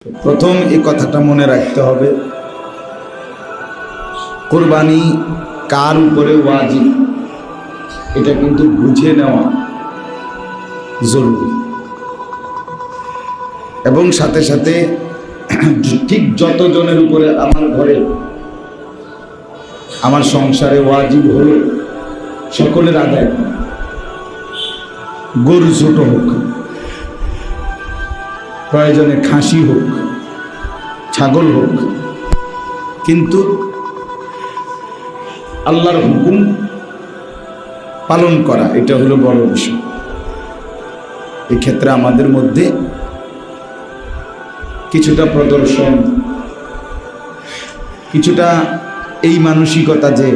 প্রথম এই কথাটা মনে রাখতে হবে, কুরবানি কার উপরে ওয়াজিব এটা কিন্তু বুঝে নেওয়া জরুরি। এবং সাথে সাথে ঠিক যতজনের উপরে আমার ঘরে আমার সংসারে ওয়াজিব হলো সকলের আদায়, গরু ছোট হোক, প্রয়োজনে খাসি হোক, ছাগল হোক, কিন্তু আল্লাহর হুকুম পালন করা এটা হলো বড় বিষয়। এই ক্ষেত্রে আমাদের মধ্যে কিছুটা প্রদর্শন, কিছুটা এই মানসিকতা যে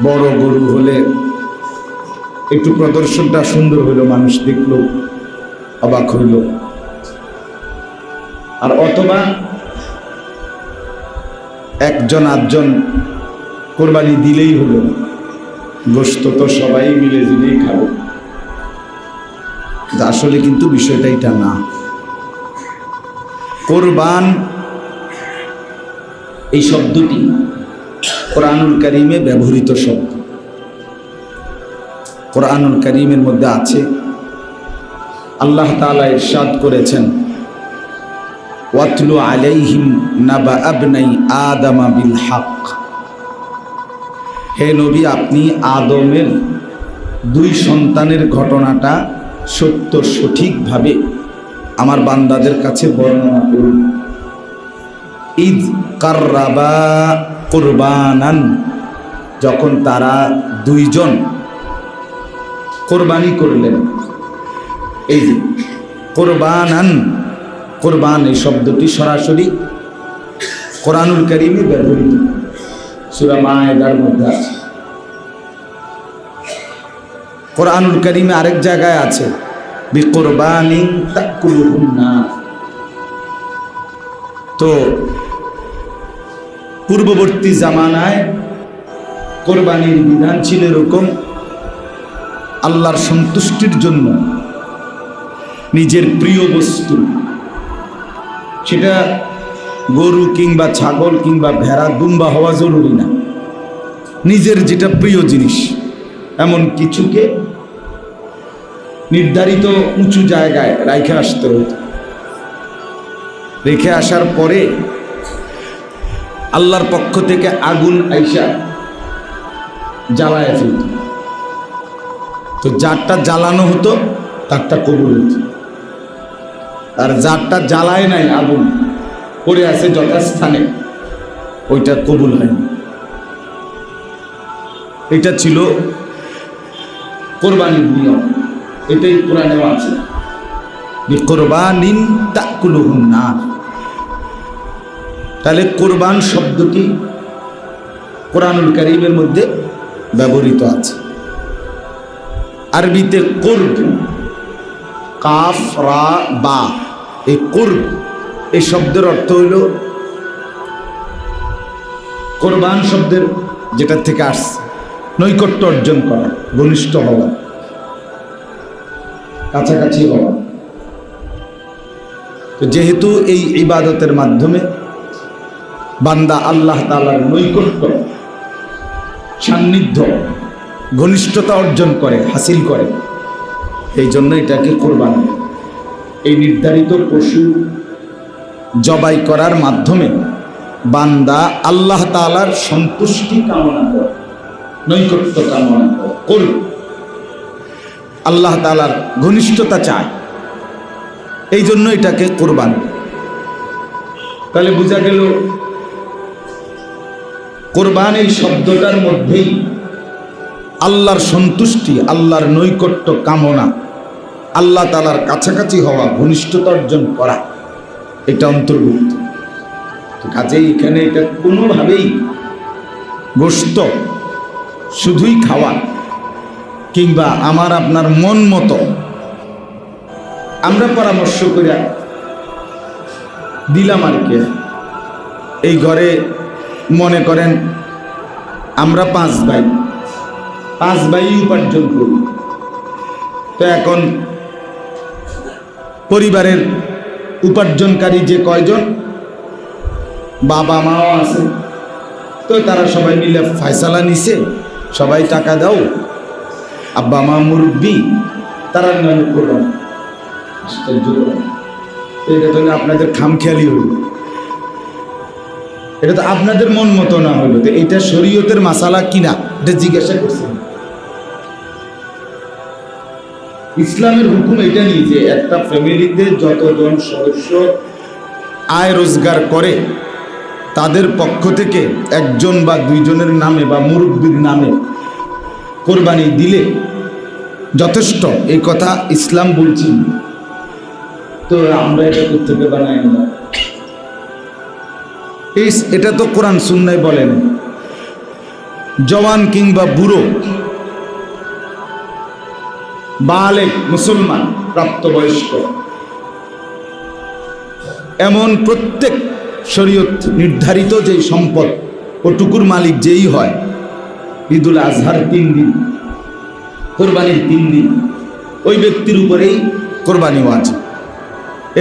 বড় গরু হলে একটু প্রদর্শনটা সুন্দর হইল, মানুষ দেখলো অবাক হইল, আর অথবা একজন আধজন কোরবানি দিলেই হলো, গোশত তো সবাই মিলে দিলেই খাবো। আসলে কিন্তু বিষয়টা এটা না। কোরবান এই শব্দটি কোরআনুল কারীমে ব্যবহৃত শব্দ। কোরআনুল কারীমের মধ্যে আছে, আল্লাহ তাআলা ইরশাদ করেছেন, ওয়াতলু আলাইহিম নাবা আবনাই আদামা বিল হক। হে নবী, আপনি আদমের দুই সন্তানের ঘটনাটা সত্য সঠিকভাবে আমার বান্দাদের কাছে বর্ণনা করুন। ঈদ কাররাবা কুরবানান, যখন তারা দুইজন কোরবানি করলেন। এই যে কোরবানান, কোরবান এই শব্দটি সরাসরি কোরআনুল কারীমে ব্যবহৃত, সূরা মায়েদার মধ্যে আছে। কোরআনুল কারীমে আরেক জায়গায় আছে, বিকুরবানিন তাকুলুহুন নাস। তো পূর্ববর্তী জামানায় কোরবানির বিধান ছিল এরকম, আল্লাহর সন্তুষ্টির জন্য নিজের প্রিয় বস্তু, সেটা গরু কিংবা ছাগল কিংবা ভেড়া দুম্বা হওয়া জরুরি না, নিজের যেটা প্রিয় জিনিস এমন কিছুকে নির্ধারিত উঁচু জায়গায় রেখে আসতে হতো। রেখে আসার পরে আল্লাহর পক্ষ থেকে আগুন আইসা জ্বালায় ফেলত। তো যারটা জ্বালানো হতো তারটা কবুল হতো, আর যারটা জ্বালায় নাই, আগুন পড়ে আছে যথাস্থানে, ওইটা কবুল হয়নি। এটা ছিল কোরবানির নিয়ম, এটাই কোরআনেও আছে, বিকুরবানিন তাকুলুহুন নাস। তাহলে কোরবান শব্দটি কোরআনুল কারীমের মধ্যে ব্যবহৃত আছে। আরবিতে কুরব, কাফ রা বা, এই কুরব এই শব্দের অর্থ হইল, কোরবান শব্দের যেটা থেকে আসছে নৈকট্য অর্জন করা, ঘনিষ্ঠ হওয়া, কাছাকাছি হওয়া। তো যেহেতু এই ইবাদতের মাধ্যমে বান্দা আল্লাহ তাআলার নৈকট্য, সান্নিধ্য, ঘনিষ্ঠতা অর্জন করে, হাসিল করে, এই জন্য এটাকে কোরবানি। এই নির্ধারিত পশু জবাই করার মাধ্যমে বান্দা আল্লাহ তাআলার সন্তুষ্টি কামনা করে, নৈকট্য কামনা করে, আল্লাহ তাআলার ঘনিষ্ঠতা চায়, এই জন্য এটাকে কোরবানি। তাহলে বোঝা গেল কোরবান এই শব্দটার মধ্যেই আল্লাহর সন্তুষ্টি, আল্লাহর নৈকট্য কামনা, আল্লাহ তাআলার কাছাকাছি হওয়া, ঘনিষ্ঠতা অর্জন করা, এটা অন্তর্ভুক্ত। কাজেই এখানে এটা কোনোভাবেই গোশত শুধুই খাওয়া কিংবা আমার আপনার মন মতো আমরা পরামর্শ করে দিলাম আর কি। এই ঘরে মনে করেন আমরা পাঁচ ভাই উপার্জন করি, তো এখন পরিবারের উপার্জনকারী যে কয়জন বাবা মাও আছে, তো তারা সবাই মিলে ফয়সালা নিছে, সবাই টাকা দাও, আব্বা মা মুরব্বী, তারা নাম করবেন। এটা তো আপনাদের খামখেয়ালি হইল, এটা তো আপনাদের মন মতো না হইল, তো এটা শরীয়তের মাসালা কিনা এটা জিজ্ঞাসা করছেন। ইসলামের হুকুম এটা নেই যে একটা ফ্যামিলিতে যতজন সদস্য আয় রোজগার করে তাদের পক্ষ থেকে একজন বা দুইজনের নামে বা মুরব্বীর নামে কোরবানি দিলে যথেষ্ট, এই কথা ইসলাম বলছি। তো আমরা এটা থেকে বানাই না, এটা তো কোরআন সুন্নাহয় বলেন। জওয়ান কিংবা বুড়ো, বালেগ মুসলমান প্রাপ্তবয়স্ক, এমন প্রত্যেক শরীয়ত নির্ধারিত যেই সম্পদ ওটুকুর মালিক যেই হয়, ঈদুল আজহার 3 দিন, কোরবানির 3 দিন, ওই ব্যক্তির উপরেই কোরবানি ওয়াজিব।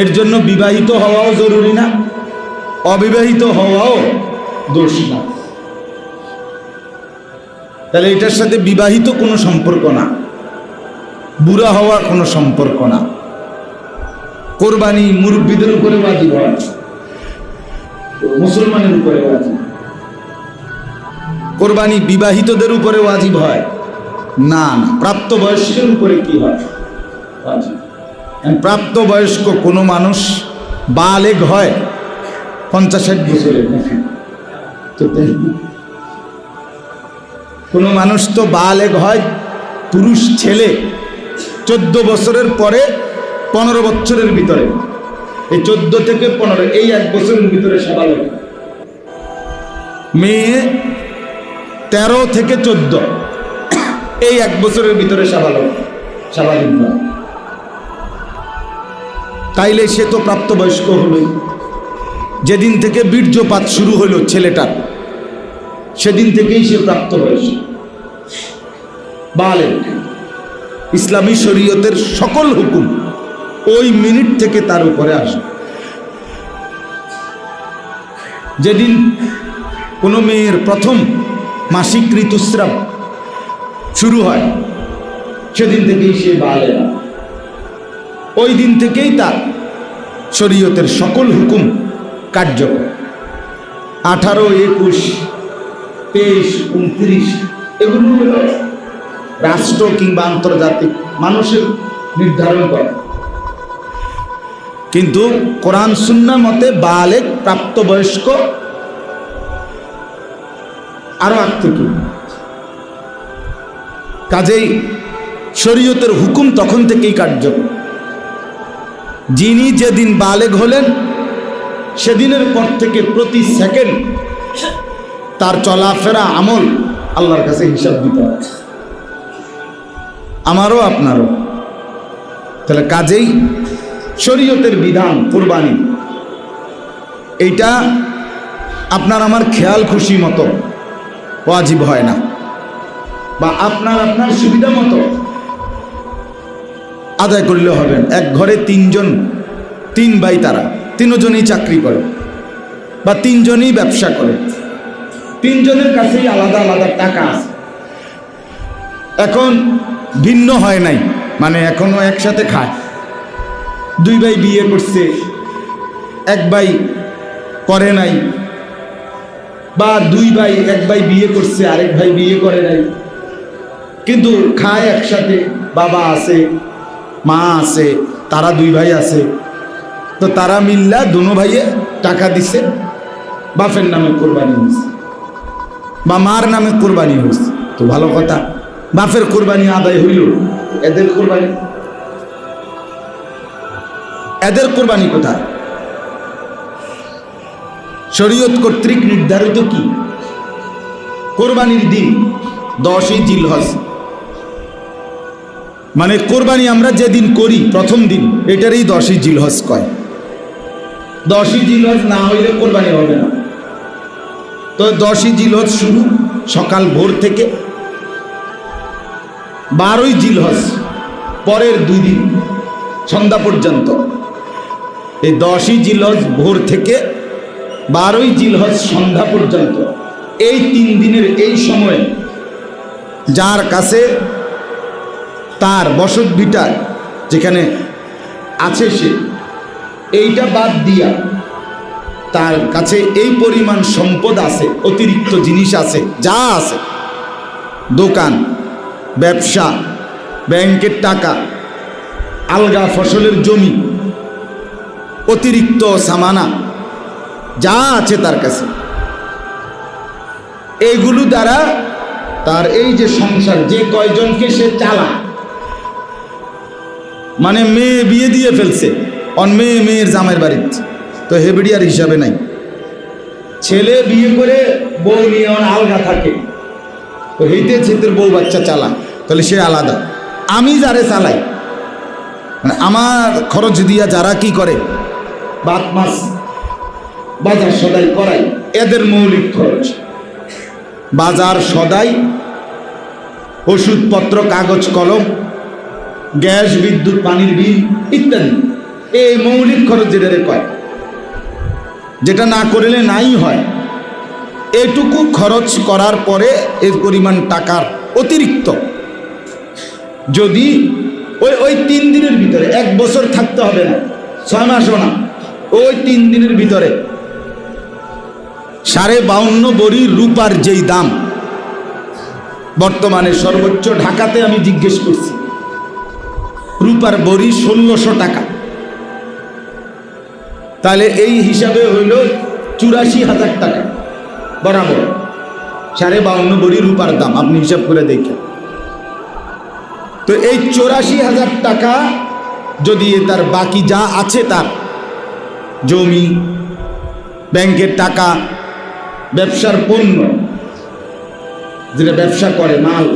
এর জন্য বিবাহিত হওয়াও জরুরি না, অবিবাহিত হওয়াও দোষ না। তাহলে এটার সাথে বিবাহিত কোনো সম্পর্ক না, বুড়া হওয়ার কোনো সম্পর্ক না। কোরবানি মুরব্বীদের উপরে ওয়াজিব হয়, মুসলমানের উপরে ওয়াজিব। কোরবানি বিবাহিতদের উপরে ওয়াজিব হয় না, না, প্রাপ্তবয়স্কের উপরে কি হয় ওয়াজিব। প্রাপ্তবয়স্ক কোনো মানুষ বালেগ হয় 50-60 বছরের, কোনো মানুষ তো বালেগ হয়, পুরুষ ছেলে 14 বছরের পরে 15 বছরের ভিতরে, এই 14 থেকে 15 এই 1 বছরের ভিতরে সাবালক। মেয়ে 13 থেকে 14 এই 1 বছরের ভিতরে সাবালক, স্বাভাবিক না। তাইলে সে তো প্রাপ্তবয়স্ক হলো। যেদিন থেকে বীর্যপাত শুরু হলো ছেলেটার, সেদিন থেকেই সে প্রাপ্তবয়স্ক বালেগ। ইসলামী শরীয়তের সকল হুকুম ওই মিনিট থেকে তার উপরে আসে। যেদিন কোনো মেয়ের প্রথম মাসিক ঋতুস্রাব শুরু হয়, সেদিন থেকেই সে বালেগ। ওই দিন থেকেই তার শরীয়তের সকল হুকুম কার্যকর। 18, 21, 23, 29 এগুলো হলো রাষ্ট্র কিংবা আন্তর্জাতিক মানুষের নির্ধারণ করে, কিন্তু কোরআন সুন্নাহ মতে বালেগ প্রাপ্তবয়স্ক আরো আগ থেকে। কাজেই শরীয়তের হুকুম তখন থেকেই কার্যকর। যিনি যেদিন বালেগ হলেন সেদিনের পর থেকে প্রতি সেকেন্ড তার চলাফেরা আমল আল্লাহর কাছে হিসাব দিতে হয়, আমারও আপনারও। তাহলে কাজেই শরীয়তের বিধান কোরবানি, এইটা আপনার আমার খেয়াল খুশি মতো ওয়াজিব হয় না, বা আপনার আপনার সুবিধা মতো আদায় করলে হবেন। এক ঘরে 3 ভাই, তারা 3 জনই চাকরি করে বা 3 জনই ব্যবসা করে, 3 জনের কাছেই আলাদা আলাদা টাকা আছে। এখন ভিন্ন হয় নাই, মানে এখনো একসাথে খায়। 2 ভাই বিয়ে করছে, 1 ভাই করে নাই, বা 2 ভাই, 1 ভাই বিয়ে করছে, আরেক ভাই বিয়ে করে নাই, কিন্তু খায় একসাথে। বাবা আছে, মা আছে, তারা 2 ভাই আছে, তো তারা মিল্লা দুনো ভাইয়ে টাকা দিছে, বাপের নামে কোরবানি হয়েছে বা মার নামে কোরবানি হয়েছে। তো ভালো কথা, বাপের কোরবানি আদায় হইল, এদের কোরবানি কোথায়? শরীয়ত কর্তৃক নির্ধারিত কি? কোরবানির দিন 10ই জিলহজ, মানে কোরবানি আমরা যেদিন করি প্রথম দিন, এটারই 10ই জিলহজ কয়। 10ই জিলহজ না হইলে কোরবানি হবে না। তো 10ই জিলহজ শুরু সকাল ভোর থেকে, 12ই জিলহজ পরের 2 দিন সন্ধ্যা পর্যন্ত, এই 10ই জিলহজ ভোর থেকে 12ই জিলহজ সন্ধ্যা পর্যন্ত এই 3 দিনের এই সময়ে যার কাছে তার বসত ভিটা যেখানে আছে সে এইটা বাদ দিয়া তার কাছে এই পরিমাণ সম্পদ আছে, অতিরিক্ত জিনিস আছে, যা আছে, দোকান, ব্যবসা, ব্যাংকের টাকা, আলগা ফসলের জমি, অতিরিক্ত সামানা যা আছে তার কাছে, এইগুলো দ্বারা তার এই যে সংসার, যে কয়জনকে সে চালায়, মানে মেয়ে বিয়ে দিয়ে ফেলছে, মেয়ের জামাইয়ের বাড়িতে, তো হেবিডিয়ার হিসাবে নাই। ছেলে বিয়ে করে বউ নিয়ে আলগা থাকে, তো হেঁটে ছেলের বউ বাচ্চা চালায়, তাহলে সে আলাদা। আমি যারে চালাই, মানে আমার খরচ দিয়া যারা কি করে, ভাত মাছ বাজার সদাই করাই, এদের মৌলিক খরচ, বাজার সদাই, ওষুধপত্র, কাগজ কলম, গ্যাস, বিদ্যুৎ, পানির বিল ইত্যাদি, এই মৌলিক খরচ যেটারে কয়, যেটা না করলে নাই হয়, এটুকু খরচ করার পরে এর পরিমাণ টাকার অতিরিক্ত যদি ওই 3 দিনের ভিতরে, 1 বছর থাকতে হবে না, 6 মাসও না, ওই 3 দিনের ভিতরে 52.5 বড়ি রূপার যেই দাম বর্তমানে সর্বোচ্চ, ঢাকাতে আমি জিজ্ঞেস করছি, রূপার বড়ি 1600 টাকা। তাহলে এই হিসাবে হইল 84,000 টাকা বরাবর 52.5 বড়ি রূপার দাম, আপনি হিসাব করে দেখেন। তো এই 84,000 টাকা যদি তার বাকি যা আছে, তার জমি, ব্যাংকের টাকা, ব্যবসার পণ্য, যেটা ব্যবসা করে, মাল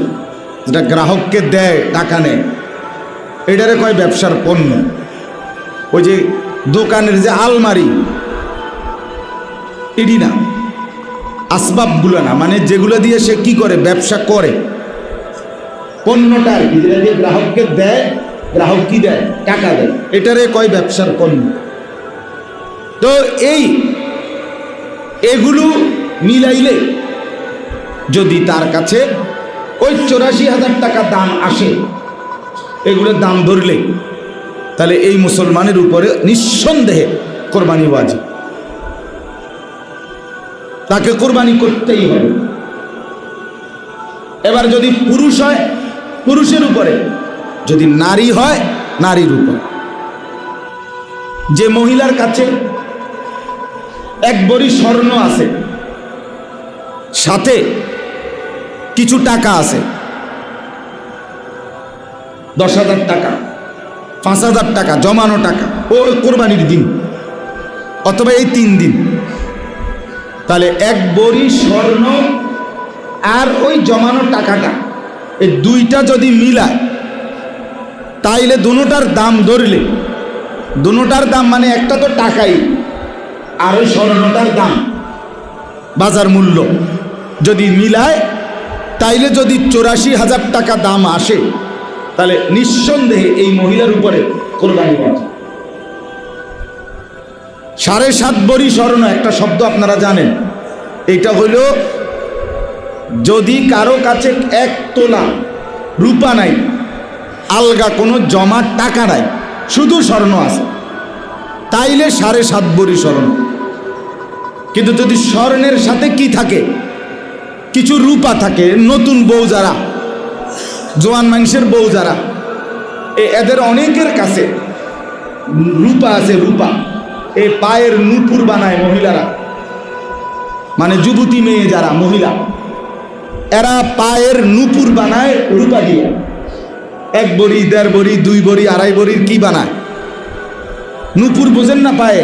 যেটা গ্রাহককে দেয়, টাকা নেয়, এটারে কয় ব্যবসার পণ্য। ওই যে দোকানের যে আলমারি, এডি না, আসবাবগুলো না, মানে যেগুলো দিয়ে সে কি করে, ব্যবসা করে, পণ্যটা আর কি, যেটা দিয়ে গ্রাহককে দেয়, গ্রাহক কি দেয়, টাকা দেয়, এটারে কয় ব্যবসার পণ্য। তো এগুলো মিলাইলে যদি তার কাছে ওই 84,000 টাকা দাম আসে, এগুলোর দাম ধরলে, তাহলে এই মুসলমানের উপরে নিঃসন্দেহে কোরবানি ওয়াজিব, তাকে কোরবানি করতেই হবে। এবার যদি পুরুষ হয়, পুরুষের উপরে, যদি নারী হয়, নারীর উপরে। যে মহিলার কাছে 1 বড়ি স্বর্ণ আছে, সাথে কিছু টাকা আছে, 10,000 টাকা, 5,000 টাকা জমানো টাকা, ও কোরবানির দিন অথবা এই 3 দিন, তাহলে 1 বড়ি স্বর্ণ আর ওই জমানো টাকাটা, এই দুইটা যদি মিলায়, তাইলে দুটোটার দাম ধরলে, দুটোটার দাম মানে একটা তো টাকাই, আর ওই স্বর্ণটার দাম, বাজার মূল্য যদি মিলায়, তাইলে যদি 84,000 টাকা দাম আসে, তাহলে নিঃসন্দেহে এই মহিলার উপরে কোরবানি ওয়াজিব। 7.5 বড়ি স্বর্ণ, একটা শব্দ আপনারা জানেন, এটা হইল যদি কারো কাছে 1 তোলা রূপা নাই, আলগা কোনো জমা টাকা নাই, শুধু স্বর্ণ আছে, তাইলে 7.5 বড়ি স্বর্ণ। কিন্তু যদি স্বর্ণের সাথে কি থাকে, কিছু রূপা থাকে, নতুন বউ যারা, জোয়ান মানুষের বউ যারা, এদের অনেকের কাছে রূপা আছে, রূপা, এই পায়ের নূপুর বানায় মহিলারা, মানে যুবতী মেয়ে যারা মহিলা, এরা পায়ের নূপুর বানায় রূপা দিয়ে, 1 বড়ি, 1.5 বড়ি, 2 বড়ি, 2.5 বড়ির কি বানায়, নূপুর বোঝেন না পায়ে,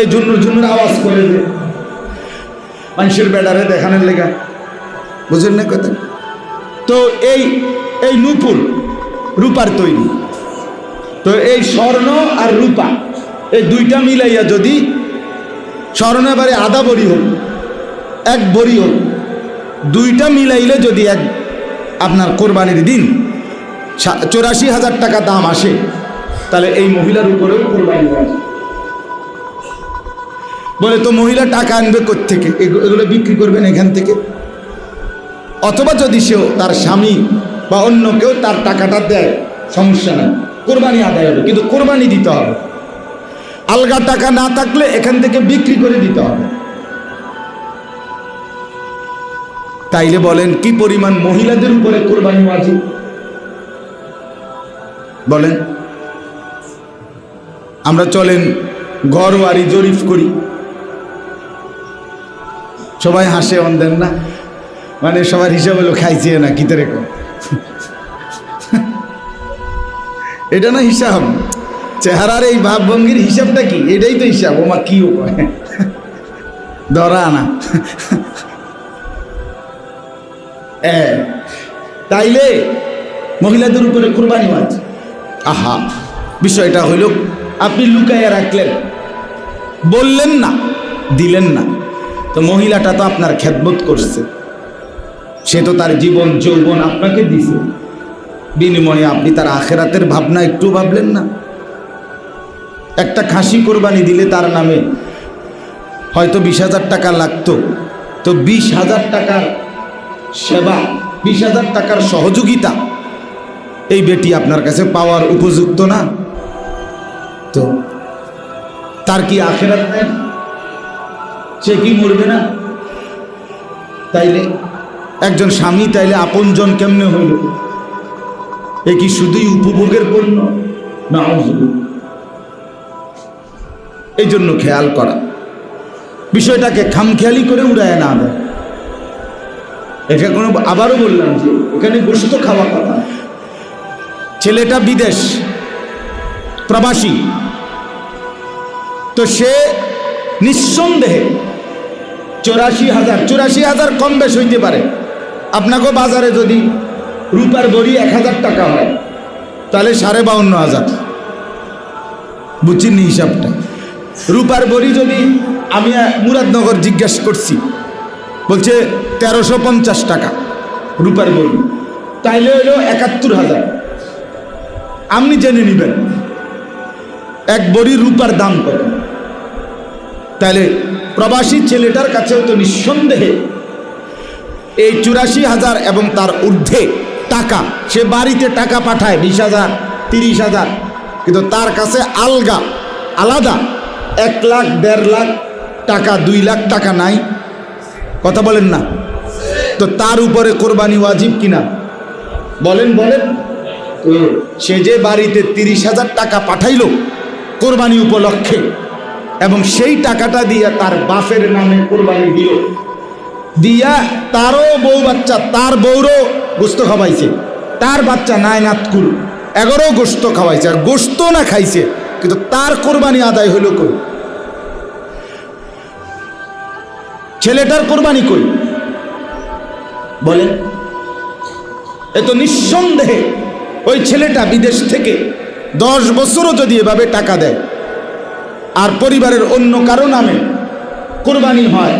এই জন্য আওয়াজ করে যে মানুষের বেড়ারে দেখানোর লেগা, বুঝেন না কথা। তো এই নূপুর রূপার তৈরি, তো এই স্বর্ণ আর রূপা, এই দুইটা মিলাইয়া যদি স্বর্ণ এবারে 1/2 বড়ি হোক, 1 বড়ি হোক, দুইটা মিলাইলে যদি আপনার কোরবানির দিন 84,000 টাকা দাম আসে, তাহলে এই মহিলার উপরেও কোরবানি ওয়াজিব। বলে তো মহিলা টাকা আনবে কোত্থেকে? এগুলো বিক্রি করবেন এখান থেকে, অথবা যদি সেও তার স্বামী বা অন্য কেউ তার টাকাটা দেয় সমস্যা নাই, কোরবানি আদায় হবে, কিন্তু কোরবানি দিতে হবে। আলগা টাকা না থাকলে এখান থেকে বিক্রি করে দিতে হবে। তাইলে বলেন কি পরিমাণ মহিলাদের উপরে কোরবানি ওয়াজিব? বলেন। আমরা চলেন ঘর বাড়ি জরিপ করি, সবাই হাসে দেন না, মানে সবার হিসাব হলো খাইছে না কিতে রেখো, এটা না হিসাব। চেহারার এই ভাবভঙ্গির হিসাবটা কি? এটাই তো হিসাব। ওমা কি উপায় ধরা না। তাইলে মহিলাদের উপরে কোরবানি ওয়াজিব। আহা, বিষয়টা হইল আপনি লুকাইয়া রাখলেন, বললেন না, দিলেন না, তো মহিলাটা তো আপনার খেদমত করছে, সে তো তার জীবন যৌবন আপনাকে দিছে, বিনিময়ে আপনি তার আখেরাতের ভাবনা একটু ভাবলেন না? একটা খাসি কোরবানি দিলে তার নামে হয়তো 20,000 টাকা লাগতো, তো 20,000 টাকার সেবা, 20,000 টাকার সহযোগিতা এই বেটি আপনার কাছে পাওয়ার উপযুক্ত না? তো তার কি আখেরাত নেই? সে কি মরবে না? তাইলে একজন স্বামী তাইলে আপনজন কেমনে হইল? এ কি শুধুই উপভোগের পণ্য? না, এই জন্য খেয়াল করা, বিষয়টাকে খামখেয়ালি করে উড়ায় না দেয়। এটা কোনো, আবারও বললাম যে এখানে গোশত খাওয়া কথা। ছেলেটা বিদেশ প্রবাসী, তো সে নিঃসন্দেহে 84,000 কম বেশ হইতে পারে। আপনাকেও বাজারে যদি রূপার বড়ি 1,000 টাকা হয়, তাহলে 52,500, বুঝছেন হিসাবটা? রূপার বড়ি যদি আমি মুরাদনগর জিজ্ঞেস করছি, বলছে 1350 টাকা রূপার বড়ি, তাইলে হইল 71,000। আপনি জেনে নেবেন এক বড়ি রূপার দাম কত। তাহলে প্রবাসী ছেলেটার কাছেও তো নিঃসন্দেহে এই 84,000 এবং তার ঊর্ধ্বে টাকা, সে বাড়িতে টাকা পাঠায় 20,000, 30,000, কিন্তু তার কাছে আলাদা 1 লাখ, 1.5 লাখ টাকা, 2 লাখ টাকা নাই। কথা বলেন না? তো তার উপরে কোরবানি ওয়াজিব কিনা? বলেন। তো সে যে বাড়িতে 30,000 টাকা পাঠাইল কোরবানি উপলক্ষে, এবং সেই টাকাটা দিয়ে তার বাপের নামে কোরবানি দিল, দিয়া তারও বউ বাচ্চা, তার বউরও গোস্ত খাওয়াইছে, তার বাচ্চা নায়নাতকুল 11 গোস্ত খাওয়াইছে, আর গোস্ত না খাইছে, কিন্তু তার কোরবানি আদায় হইল কই? ছেলেটার কোরবানি কই? বলেন। এ তো নিঃসন্দেহে ওই ছেলেটা বিদেশ থেকে 10 বছরও যদি এভাবে টাকা দেয় আর পরিবারের অন্য কারো নামে কোরবানি হয়,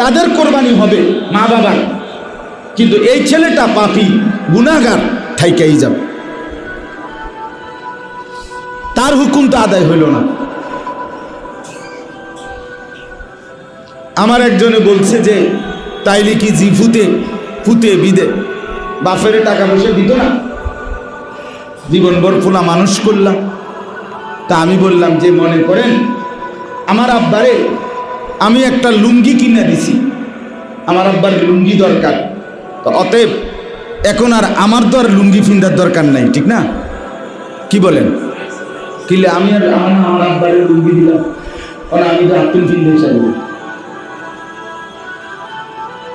তাদের কোরবানি হবে মা বাবার, কিন্তু এই ছেলেটা পাপী গুনাহগার থাইকাই যাবে, তার হুকুম তো আদায় হইল না। আমার একজনে বলছে যে তাইলে কি ফুতে বিদে বাপের টাকা পয়সা দিত না? জীবনভর ফুলা মানুষ করলাম। তা আমি বললাম যে মনে করেন আমার আব্বারে আমি একটা লুঙ্গি কিনে দিছি, আমার আব্বার লুঙ্গি দরকার, তো অতএব এখন আর আমার তো আর লুঙ্গি ফিন্দার দরকার নাই, ঠিক না? কি বলেন? কিলে আমি আর আমার আব্বারে লুঙ্গি দিলাম, কারণ আমি তো আত্মীয় ফিন্দে চাইব,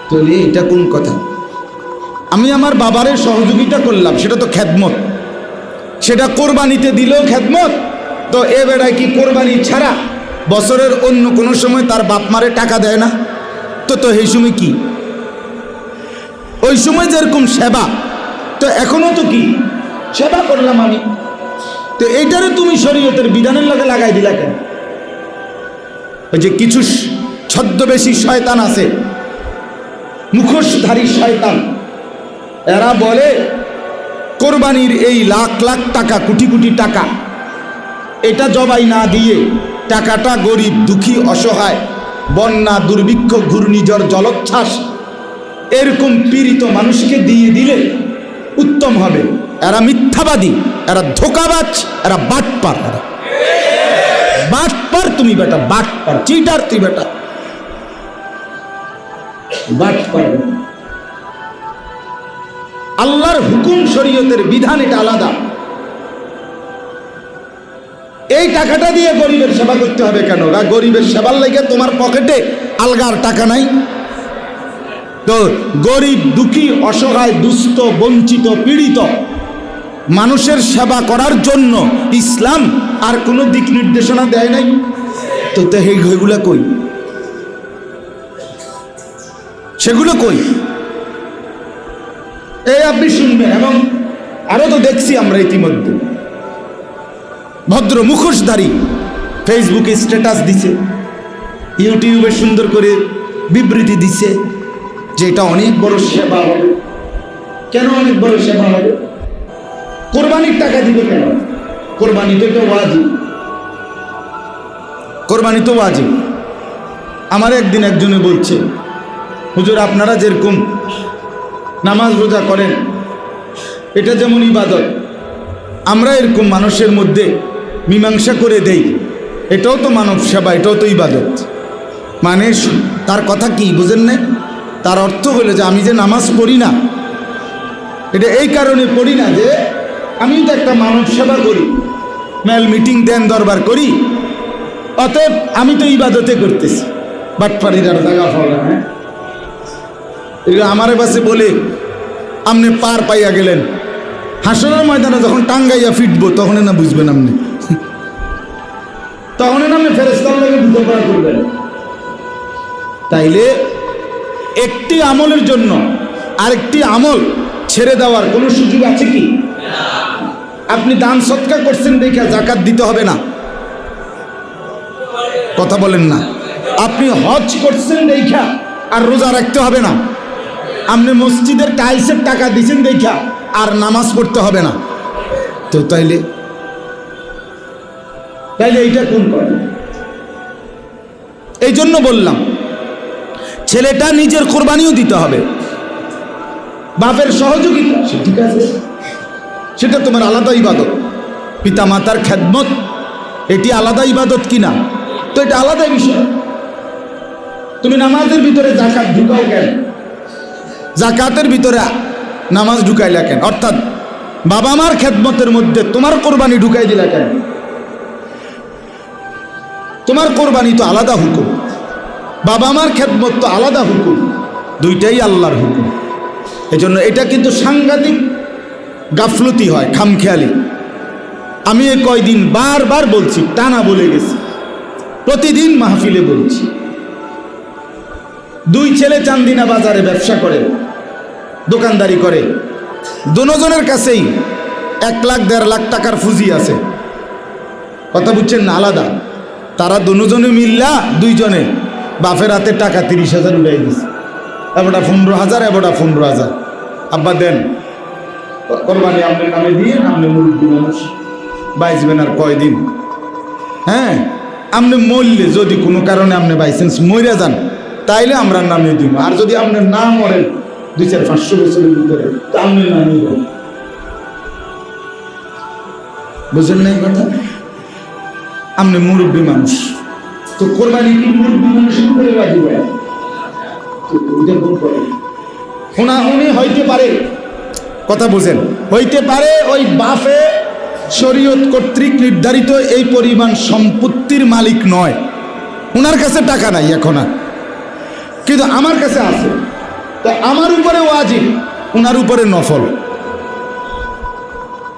তো এটা কোন কথা? আমি আমার বাবারের সহযোগিতা করলাম, সেটা তো খেদমত, সেটা কোরবানিতে দিলেও খেদমত। তো এ বেড়ায় কি কোরবানি ছাড়া বছরের অন্য কোনো সময় তার বাপ মারে টাকা দেয় না? তো এই সময় কি? ওই সময় যেরকম সেবা, তো এখনো তো কি সেবা করলাম আমি, তো এইটারে তুমি শরীয়তের বিধানের লগে লাগাই দিলা কেন? ওই যে কিছু ছদ্মবেশী শয়তান আছে, মুখোশধারী শয়তান, এরা বলে কোরবানির এই লাখ লাখ টাকা, কোটি কোটি টাকা এটা জবাই না দিয়ে টাকাটা গরিব দুঃখী অসহায় বন্যা দুর্ভিক্ষ ঘূর্ণিঝড় জলোচ্ছ্বাস এরকম পীড়িত মানুষকে দিয়ে দিলে উত্তম হবে। এরা মিথ্যাবাদী, এরা ধোঁকাবাজ, এরা বাটপার, এরা বাটপার। তুমি বেটা বাটপার, চিটার তুই বেটা বাটপার। আল্লাহর হুকুম শরীয়তের বিধান এটা আলাদা। এই টাকাটা দিয়ে গরিবের সেবা করতে হবে কেন? গরিবের সেবার লাগে তোমার পকেটে আলগার টাকা নাই? তো গরিব দুঃখী অসহায় দুস্থ বঞ্চিত পীড়িত মানুষের সেবা করার জন্য ইসলাম আর কোনো দিক নির্দেশনা দেয় নাই। তো সেগুলো কই? সেগুলো কই? এই আপনি শুনবেন। এবং আরো তো দেখছি আমরা ইতিমধ্যে ভদ্র মুখোশধারী ফেসবুকে স্ট্যাটাস দিছে, ইউটিউবে সুন্দর করে বিবৃতি দিছে যে এটা অনেক বড় সেবা হবে। কেন অনেক বড় সেবা হবে? কোরবানির টাকা দিবে কেন? কোরবানি তো এটা ওয়াজিব, কোরবানি তো ওয়াজিব। আমার একদিন একজনে বলছে, হুজুর আপনারা যেরকম নামাজ রোজা করেন এটা যেমন ইবাদত, আমরা এরকম মানুষের মধ্যে মীমাংসা করে দেই, এটাও তো মানব সেবা, এটাও তো ইবাদত। মানে তার কথা কি বুঝেন না? তার অর্থ হলো যে আমি যে নামাজ পড়ি না, এটা এই কারণে পড়ি না যে আমি তো একটা মানব সেবা করি, মেল মিটিং দেন দরবার করি, অতএব আমি তো ইবাদতে করতেছি। বাটপাড়ির আর জায়গা পাওয়া, হ্যাঁ আমার পাশে বলে আপনি পার পাইয়া গেলেন, হাসরের ময়দানে যখন টাঙ্গাইয়া ফিটবো তখন না বুঝবেন আপনি, তখন আপনি ফেরেশতার লাগে বুঝাপড়া করবেন। তাইলে একটি আমলের জন্য আরেকটি আমল ছেড়ে দেওয়ার কোনো সুযোগ আছে কি? আপনি দান সৎকার করছেন দেখা জাকাত দিতে হবে না, কথা বলেন না। আপনি হজ করছেন দেখা আর রোজা রাখতে হবে না। আপনি মসজিদের টাইলসের টাকা দিচ্ছেন দেখা আর নামাজ পড়তে হবে না। তো তাইলে এইটা কোন করে? এই জন্য বললাম ছেলেটা নিজের কোরবানিও দিতে হবে, বাপের সহযোগিতা, ঠিক আছে, সেটা তোমার আলাদা ইবাদত। পিতা মাতার খেদমত এটি আলাদা ইবাদত কিনা? তো এটা আলাদা বিষয়। তুমি নামাজের ভিতরে জাকাত ঢুকাও কেন? জাকাতের ভিতরে নামাজ ঢুকাইলা কেন? অর্থাৎ বাবা মার খেদমতের মধ্যে তোমার কোরবানি ঢুকাই দিলা কেন? তোমার কোরবানি তো আলাদা হুকুম, বাবা মার খেদমত তো আলাদা হুকুম, দুইটাই আল্লাহর হুকুম। এজন্য এটা কিন্তু সাংঘাতিক গাফলতি হয়, খামখেয়ালি। আমি এই কয়দিন বারবার বলছি, টানা বলে গেছি, প্রতিদিন মাহফিলে বলছি। দুই ছেলে চান্দিনা বাজারে ব্যবসা করে, দোকানদারি করে, দুজনের কাছেই 1 লাখ 1.5 লাখ টাকার পুঁজি আছে, কথা বুঝছেন না? আলাদা। তারা দুজনে মিল্লা দুইজনে বাপের হাতে টাকা 30,000 উঠাই দিছে, এবারটা 15,000, এবারটা 15,000। আব্বা দেন কোরবানি আপনার নামে দিয়ে, আপনি মুরব্বী মানুষ বাইসবেন আর কয়দিন। হ্যাঁ, আপনি মরলে যদি কোনো কারণে আপনি বাইসেন্স মরে যান তাইলে আমরা নামে দিব, আর যদি আপনি না মরেন 200-500 বছরের ভিতরে তা আপনি নামে দেন। বুঝলেন না এই কথা? আপনি মুরব্বী মানুষ, তো কোরবানি কি মুরব্বী মানুষের উপরে বাজিব? উনি হইতে পারে, কথা বুঝেন, হইতে পারে ওই বাপে শরীয়ত কর্তৃক নির্ধারিত এই পরিমাণ সম্পত্তির মালিক নয়, ওনার কাছে টাকা নাই এখন আর, কিন্তু আমার কাছে আছে, তো আমার উপরে ওয়াজিব, ওনার উপরে নফল।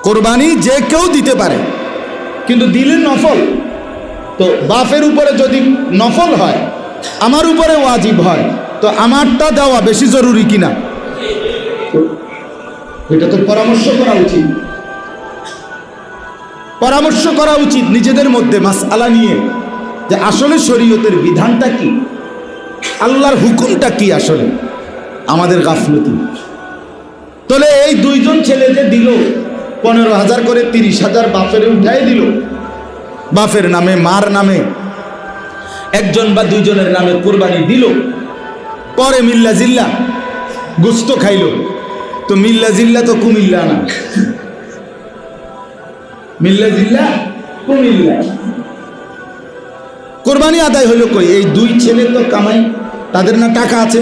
কোরবানি যে কেউ দিতে পারে, কিন্তু দিলে নফল। তো বাপের উপরে যদি নফল হয়, আমার উপরে ওয়াজিব হয়, তো আমারটা দেওয়া বেশি জরুরি কিনা? এটা তো পরামর্শ করা উচিত, পরামর্শ করা উচিত নিজেদের মধ্যে মাসআলা নিয়ে, যে আসলে শরীয়তের বিধানটা কি, আল্লাহর হুকুমটা কি আসলে। আমাদের গাফলতি। তাহলে এই দুইজন ছেলে যে দিল 15,000 করে 30,000 বাপেরে উঠাই দিল, বাপের নামে মার নামে একজন বা দুইজনের নামে কোরবানি দিল, পরে মিল্লা জিল্লা গোস্ত খাইল, তো মিল্লা জিল্লা তো কুমিল্লা না, মিল্লা জিল্লা কুমিল্লা। কোরবানি আদায় হইল কই? এই দুই ছেলে তো কামাই, তাদের না টাকা আছে,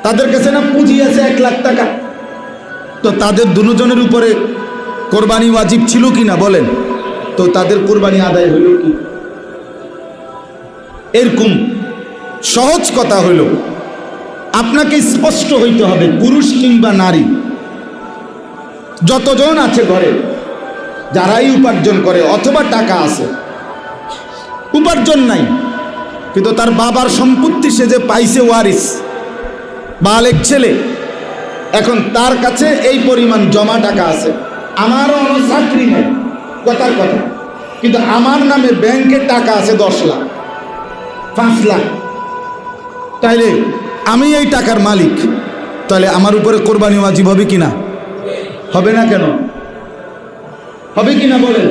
তাদের কাছে না পুঁজি আছে 1 লাখ টাকা, তো তাদের দুজনের উপরে কোরবানি ওয়াজিব ছিল কিনা বলেন? তো তাদের কোরবানি আদায় হইল কি? এরকম সহজ কথা হইল, আপনাকে স্পষ্ট হইতে হবে, পুরুষ কিংবা নারী যতজন আছে ঘরে, যারাই উপার্জন করে অথবা টাকা আছে, উপার্জন নাই কিন্তু তার বাবার সম্পত্তি সে যে পাইছে ওয়ারিস, বালেক ছেলে, এখন তার কাছে এই পরিমাণ জমা টাকা আছে, আমারও কোনো চাকরি নেই, কথার কথা, কিন্তু আমার নামে ব্যাংকে টাকা আছে 10 লাখ 5 লাখ, তাইলে আমি এই টাকার মালিক, তাহলে আমার উপরে কোরবানি ওয়াজিব হবে কিনা? হবে না কেন? হবে কিনা বলেন?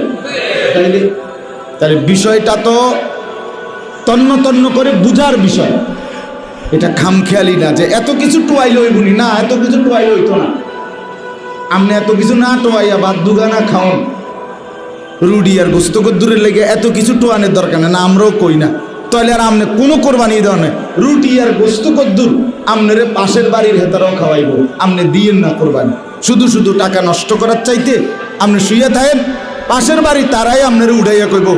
তাহলে বিষয়টা তো তন্ন তন্ন করে বুঝার বিষয়, এটা খামখেয়ালি না যে এত কিছু টোয়াইল হইবনি, না এত কিছু টোয়াইল হইতো না, আপনি এত কিছু না টোয়াইয়া বাদ দুগানা খাওন, রুডি আর গোস্ত কদ্দুরের লেগে এত কিছু টোয়ানের দরকার না, আমরাও কই না, তাহলে আর আপনি কোনো কোরবানি দেওয়া নেই, রুটি আর গোস্ত কদ্দুর আপনার পাশের বাড়ির হেতারাও খাওয়াইব, আপনি দিয়েন না কোরবানি, শুধু শুধু টাকা নষ্ট করার চাইতে আপনি শুয়ে থাকেন, পাশের বাড়ি তারাই আপনার উঠাইয়া কইব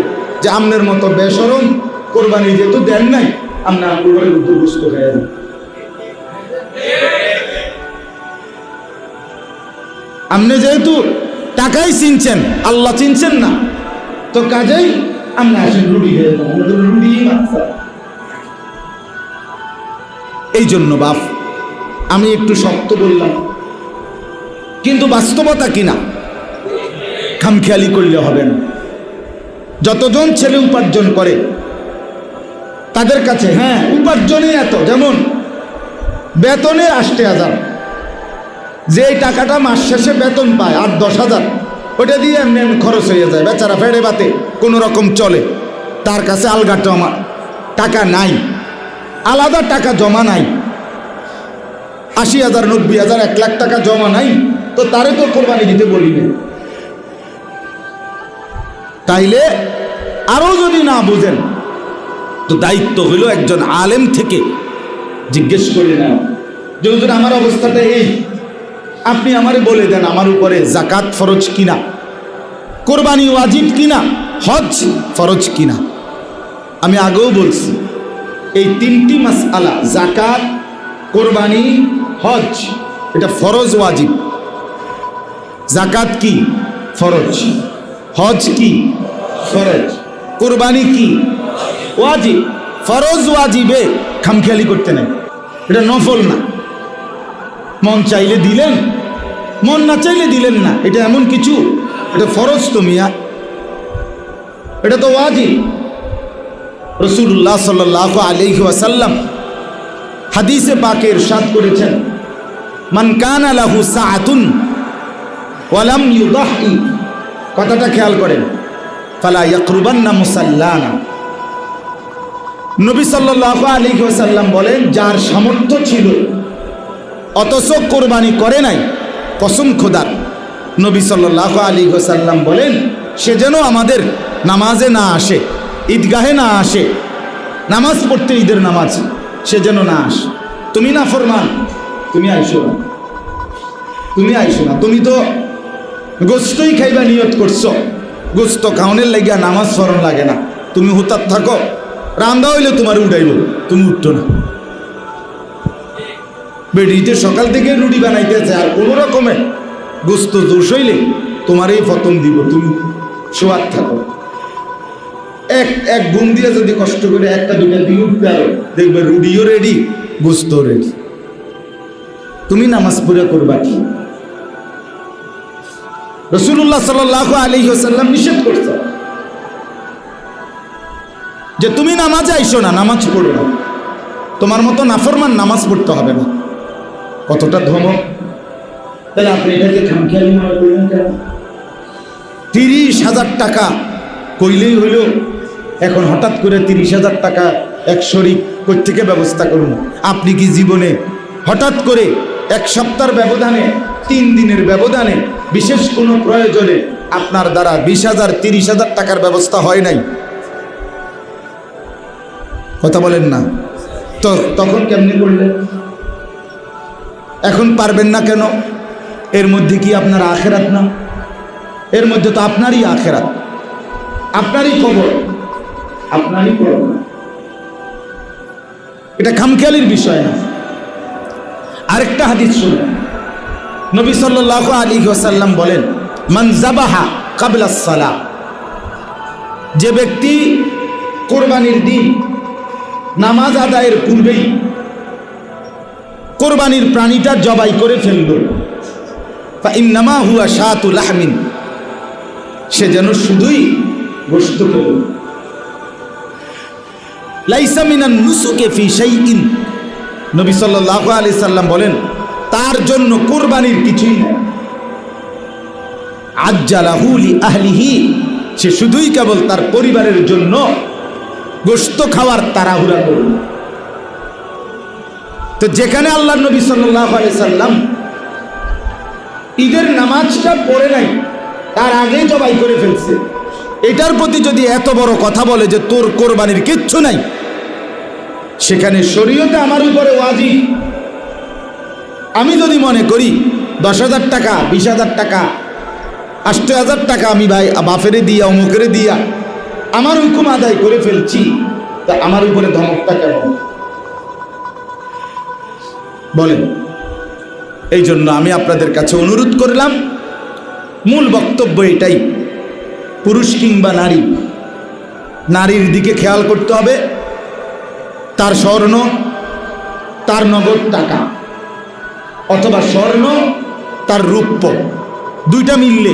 যে আপনার মতো বেশরম কোরবানি যেহেতু দেন নাই, আপনি আপনার উদ্যোগ গোস্ত খাইয়া দেন। আপনি যেহেতু টাকাই চিনছেন, আল্লাহ চিনছেন না, তো কাজেই আপনি আসেন রুটি খেয়ে দেন, রুটি মাত্রা। এই জন্য বাপ আমি একটু শক্ত বললাম, কিন্তু বাস্তবতা কিনা খামখেয়ালি করলে হবে না। যতজন ছেলে উপার্জন করে তাদের কাছে, হ্যাঁ উপার্জনে এত, যেমন বেতনে 80,000, যে টাকাটা মাস শেষে বেতন পায় 8-10 হাজার, ওটা দিয়ে এমনি এমনি খরচ হয়ে যায়, বেচারা ফেড়ে বাতে কোনো রকম চলে, তার কাছে আলগা জমা টাকা নাই, আলাদা টাকা জমা নাই, 80,000 90,000 1 লাখ টাকা জমা নাই, তো তারে তো কোরবানি দিতে বলি না। তাইলে আরো যদি না বুঝেন, তো দায়িত্ব হইল একজন আলেম থেকে জিজ্ঞেস করে নেওয়া যে হুজুর আমার অবস্থাটা এই, আপনি আমারে বলে দেন আমার উপরে জাকাত ফরজ কিনা, কোরবানি ওয়াজিব কিনা, হজ ফরজ কিনা। আমি আগেও বলছি এই 3টি মাসআলা, জাকাত, কোরবানি, হজ, এটা ফরজ ওয়াজিব। জাকাত কি? ফরজ। হজ কি? ফরজ। কোরবানি কি? ওয়াজিব। ফরজ ওয়াজিবে খামখেয়ালি করতে নাই, এটা নফল না, মন চাইলে দিলেন, মন না চাইলে দিলেন না, এটা এমন কিছু, এটা ফরজ তো মিয়া, এটা তো ওয়াজিব। রাসূলুল্লাহ সাল্লাল্লাহু আলাইহি ওয়াসাল্লাম হাদিসে পাকে ইরশাদ করেছেন, মান কানা লাহু সাআতুন ওয়া লাম ইউদাহি, কথাটা খেয়াল করেন, ফালা ইয়াকরুবান্না মুসাল্লানা। নবী সাল্লাল্লাহু আলাইহি ওয়াসাল্লাম বলেন, যার সামর্থ্য ছিল অথচ কোরবানি করে নাই, কসম খোদার, নবী সাল্লাল্লাহু আলাইহি ওয়াসাল্লাম বলেন সে যেন আমাদের নামাজে না আসে, ঈদগাহে না আসে, নামাজ পড়তে, ঈদের নামাজ, সে যেন না আসে। তুমি না ফরমান, তুমি আইসো না, তুমি আইসো না, তুমি তো গোস্তই খাইবা নিয়ত করছো, গোস্ত খাওয়ানোর লাগিয়া নামাজ ফরন লাগে না, তুমি হুতার থাকো, রান্দা হইলে তোমার উঠাইব, তুমি উঠতো না। বেডিতে সকাল থেকে রুটি বানাইতেছে, আর কোনো রকমে গোস্ত দোষ হইলে তোমার এই ফতম দিব, তুমি শোয়ার থাকো। এক ঘুম দিয়ে যদি কষ্ট করে 1টা 2টা দিয়ে উঠতে আরো, দেখবে রুটিও রেডি, গোস্ত রেডি, তুমি নামাজ পুরা করবা কি? রাসূলুল্লাহ সাল্লাল্লাহু আলাইহি ওয়াসাল্লাম নিষেধ করছে যে তুমি নামাজে আইসো না, নামাজ পড়ো না, তোমার মতো নাফরমান নামাজ পড়তে হবে না। কতটা ধমক! তাহলে আপনি এটাকে খামখেয়ালি মনে করলেন কেন? 30,000 টাকা কইলেই হইল। এখন হঠাৎ করে 30,000 টাকা এক শরিক কই থেকে ব্যবস্থা করুন? আপনি কি জীবনে হঠাৎ করে এক সপ্তাহের ব্যবধানে, 3 দিনের ব্যবধানে, বিশেষ কোনো প্রয়োজনে আপনার দ্বারা 20,000 30,000 টাকার ব্যবস্থা হয় নাই? কথা বলেন না তো, তখন কেমনি করলেন? এখন পারবেন না কেন? এর মধ্যে কি আপনার আখেরাত না? এর মধ্যে তো আপনারই আখেরাত, আপনারই কবর, আপনারই কবর। এটা খামখেয়ালির বিষয় না। আরেকটা হাদিস শুনুন, নবী সাল্লাল্লাহু আলাইহি ওয়াসাল্লাম বলেন, মান যাবাহা ক্বাবলা আস-সালাহ, যে ব্যক্তি কোরবানির দিন নামাজ আদায়ের পূর্বেই কোরবানির প্রাণীটা জবাই করে ফেলল, ফা ইন্নামা হুয়া শাতু লাহমিন, সে যেন শুধুই গোশত খেল। লাইসা মিনান নুসুকি ফি শাইইন, নবী সাল্লাল্লাহু আলাইহি সাল্লাম বলেন, তার জন্য কোরবানির কিছুই নেই। আজ্জালাহু লি আহলিহি, সে শুধুই কেবল তার পরিবারের জন্য গোশত খাওয়ার তাড়াহুড়া করল। তো যেখানে আল্লাহর নবী সাল্লাল্লাহু আলাইহি সাল্লাম ঈদের নামাজটা পড়ে নাই, তার আগেই জবাই করে ফেলছে, এটার প্রতি যদি এত বড় কথা বলে যে তোর কোরবানির কিচ্ছু নাই, সেখানে শরীয়তে আমার উপরে ওয়াজিব। আমি যদি মনে করি 10,000 টাকা, 20,000 টাকা, 8,000 টাকা আমি ভাই বাফেরে দিয়া অমুকেরে দিয়া আমার হুকুম আদায় করে ফেলছি, তা আমার উপরে ধমকটা কেমন বলেন? এই জন্য আমি আপনাদের কাছে অনুরোধ করলাম, মূল বক্তব্য এটাই, পুরুষ কিংবা নারী, নারীর দিকে খেয়াল করতে হবে। তার স্বর্ণ, তার নগদ টাকা, অথবা স্বর্ণ তার রূপ্য, দুইটা মিললে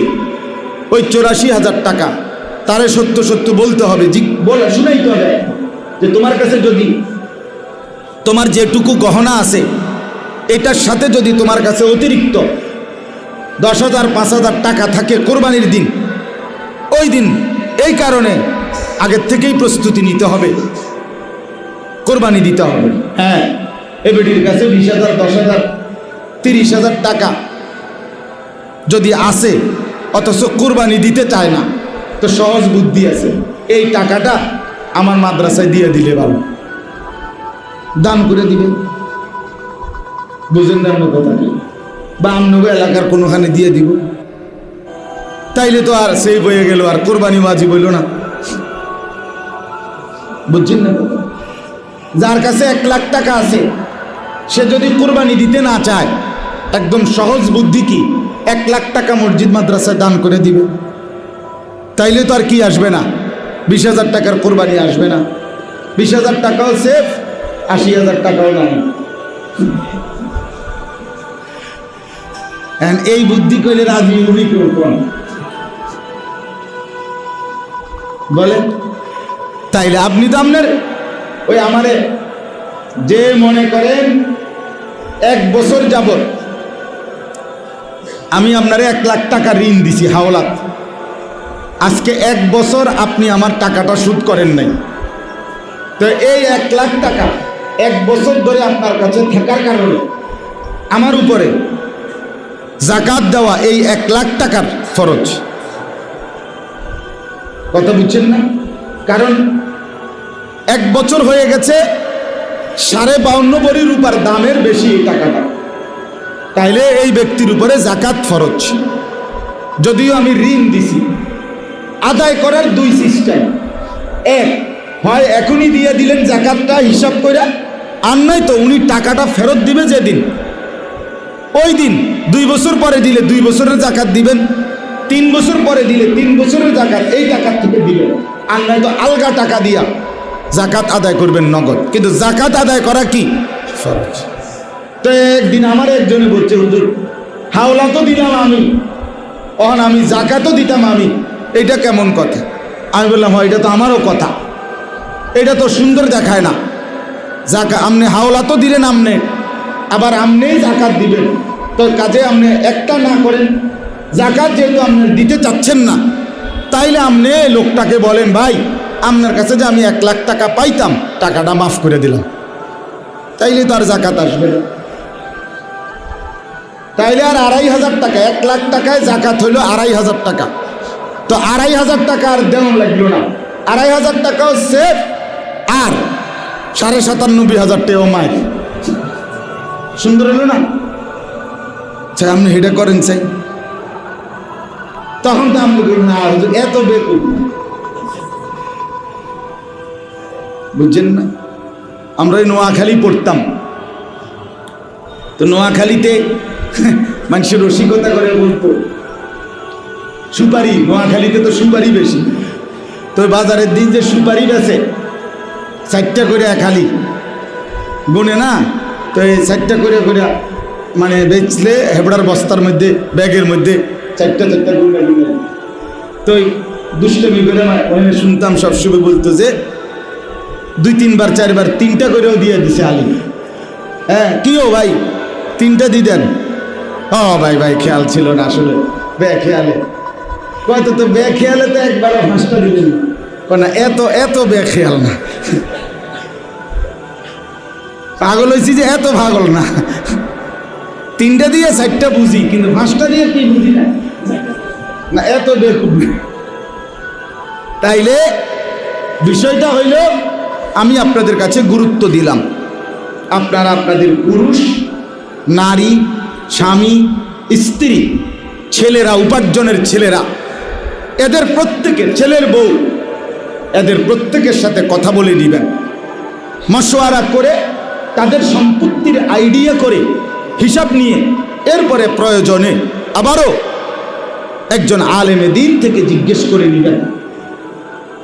ওই 84,000 টাকা তারে সত্য সত্য বলতে হবে, বলে শুনাইতে হবে যে তোমার কাছে যদি তোমার যেটুকু গহনা আছে এটার সাথে যদি তোমার কাছে অতিরিক্ত 10,000 5,000 টাকা থাকে কোরবানির দিন, ওই দিন এই কারণে আগের থেকেই প্রস্তুতি নিতে হবে, কোরবানি দিতে হবে। হ্যাঁ, এ বেটির কাছে 20,000 10,000 30,000 টাকা যদি আসে অথচ কোরবানি দিতে চায় না, তো সহজ বুদ্ধি আছে, এই টাকাটা আমার মাদ্রাসায় দিয়ে দিলে ভালো, দান করে দিবে, বুঝেন না কথা কি? বা আমনগো এলাকার কোনোখানে দিয়ে দিব, তাইলে তো আর সেই বয়ে গেল, আর কোরবানি ওয়াজিব হইল না, বুঝছেন না? যার কাছে 1 লাখ টাকা আছে, সে যদি কোরবানি দিতে না চায়, একদম সহজ বুদ্ধি কি, 1 লাখ টাকা মসজিদ মাদ্রাসায় দান করে দিবে, তাইলে তো আর কি আসবে না, 20,000 টাকার কোরবানি আসবে না, 20,000 টাকাও সেফ, 80,000 টাকাও নাই। এই বুদ্ধি কইলে রাজি উনি কোন বলে? তাইলে আপনি তো আপনার ওই আমারে যে মনে করেন 1 বছর যাবত আমি আপনারে 1 লাখ টাকা ঋণ দিছি হাওলাত, আজকে 1 বছর আপনি আমার টাকাটা শোধ করেন নাই, তো এই 1 লাখ টাকা 1 বছর ধরে আপনার কাছে থাকার কারণে আমার উপরে যাকাত দেওয়া এই 1 লাখ টাকার ফরজ। কথা বুঝছেন না? কারণ 1 বছর হয়ে গেছে, 52.5 ভরি রূপার দামের বেশি এই টাকাটা, তাইলে এই ব্যক্তির উপরে যাকাত ফরজ। যদিও আমি ঋণ দিছি, আদায় করার 2 সিস্টেম, এক হয় এখনই দিয়ে দিলেন যাকাতটা হিসাব করে, আর নয় তো উনি টাকাটা ফেরত দিবে যেদিন, ওই দিন 2 বছর পরে দিলে 2 বছরের যাকাত দিবেন, 3 বছর পরে দিলে 3 বছরের যাকাত এই টাকার থেকে দিবেন, আর নয় তো আলগা টাকা দিয়া যাকাত আদায় করবেন নগদ। কিন্তু যাকাত আদায় করা কি ফরজ। তো একদিন আমার একজনে বলছে, হুজুর হাওলা তো দিলাম আমি, অহন আমি যাকাতও দিতাম আমি, এটা কেমন কথা? আমি বললাম, হয় এটা তো আমারও কথা, এটা তো সুন্দর দেখায় না। আপনি হাওলা তো দিলেন, আপনি আবার আপনিই যাকাত দিবেন, তো কাজে আপনি একটা না করেন, যাকাত যেহেতু আপনি দিতে চাচ্ছেন না, তাইলে আপনি লোকটাকে বলেন, ভাই আপনার কাছে যে আমি 1 লাখ টাকা পাইতাম, টাকাটা মাফ করে দিলাম, তাইলে তো আর জাকাত আসবে না। তাইলে আর 2500 টাকা, 1 লাখ টাকায় জাকাত হইল 2500 টাকা, তো 2500 টাকা আর দেওয়া লাগলো না, 2500 টাকাও সেফ, আর 97,500 টাকাও মায়ের। সুন্দর হলো না? চাই আপনি হেডা করেন চাই, তখন তো আপনি বলুন না এত বেকুব, বুঝছেন না? আমরা এই নোয়াখালী পড়তাম, তো নোয়াখালীতে মানুষের রসিকতা করে বলতো সুপারি, নোয়াখালীতে তো সুপারি বেশি, তো বাজারের দিন যে সুপারি বেছে 4টা করে খালি গুনে না, তো এই 4টা করে মানে বেচলে হেবড়ার বস্তার মধ্যে, ব্যাগের মধ্যে 4টা গুনে গুনে, তো দুষ্টমি করে ওখানে শুনতাম সবসময় বলতো যে 2-3 বার 4 বার 3টা করেও দিয়ে দিছে আলী। হ্যাঁ কি ও ভাই 3টা দিয়ে দেন? ও ভাই ভাই খেয়াল ছিল না আসলে, খেয়ালে কয়তো তো খেয়ালে তো একবারও 5টা দিলেন না, এত খেয়াল না, পাগল হয়েছি যে এত পাগল না, 3টা দিয়ে 4টা বুঝি, কিন্তু 5টা দিয়ে কি বুঝি না এত বেকুব। তাইলে বিষয়টা হইল, আমি আপনাদের কাছে গুরুত্ব দিলাম, আপনারা আপনাদের পুরুষ, নারী, স্বামী, স্ত্রী, ছেলেরা, উপার্জনের ছেলেরা, এদের প্রত্যেকের, ছেলের বউ, এদের প্রত্যেকের সাথে কথা বলে দিবেন, মশওয়ারা করে, তাদের সম্পত্তির আইডিয়া করে, হিসাব নিয়ে, এরপরে প্রয়োজনে আবারও একজন আলেমে দ্বীন থেকে জিজ্ঞেস করে নেবেন।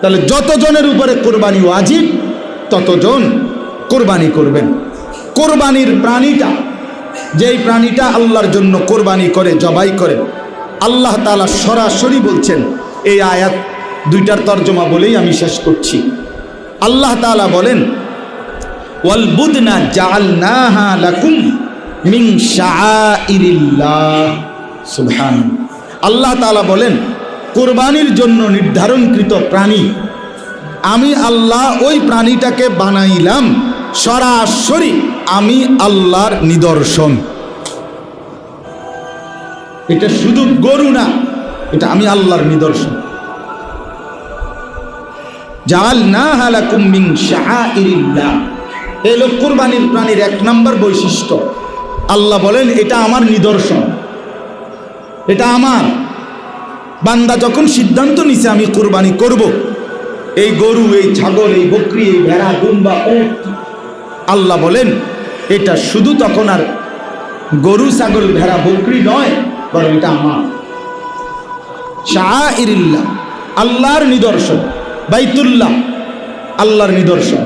তাহলে যতজনের উপরে কোরবানি ওয়াজিব ততজন কোরবানি করবেন। কোরবানির প্রাণীটা, যেই প্রাণীটা আল্লাহর জন্য কোরবানি করে, জবাই করে, আল্লাহ তাআলা সরাসরি বলছেন, এই আয়াত 2টার তর্জমা বলেই আমি শেষ করছি। আল্লাহ তাআলা বলেন, ওয়াল বুদনা জাআলনাহা লাকুম মিন শাআইরিল্লাহ। সুবহানাল্লাহ। আল্লাহ তাআলা বলেন, কোরবানির জন্য নির্ধারণকৃত প্রাণী আমি আল্লাহ ওই প্রাণীটাকে বানাইলাম সরাসরি আমি আল্লাহর নিদর্শন। এটা শুধু গরু না, এটা আমি আল্লাহর নিদর্শন। জাআলনাহা লাকুম মিন শাআইরিল্লাহ, এই লোক কোরবানির প্রাণীর 1 নম্বর বৈশিষ্ট্য। আল্লাহ বলেন এটা আমার নিদর্শন, এটা আমার। বান্দা যখন সিদ্ধান্ত নিছে আমি কোরবানি করব, এই গরু, এই ছাগল, এই বকরি, এই ভেড়া, দুম্বা, আল্লাহ বলেন এটা শুধু তখন আর গরু, ছাগল, ভেড়া, বকরি নয়, বরং এটা আমার। শাআইরিল্লাহ, আল্লাহর নিদর্শন। বাইতুল্লাহ আল্লাহর নিদর্শন,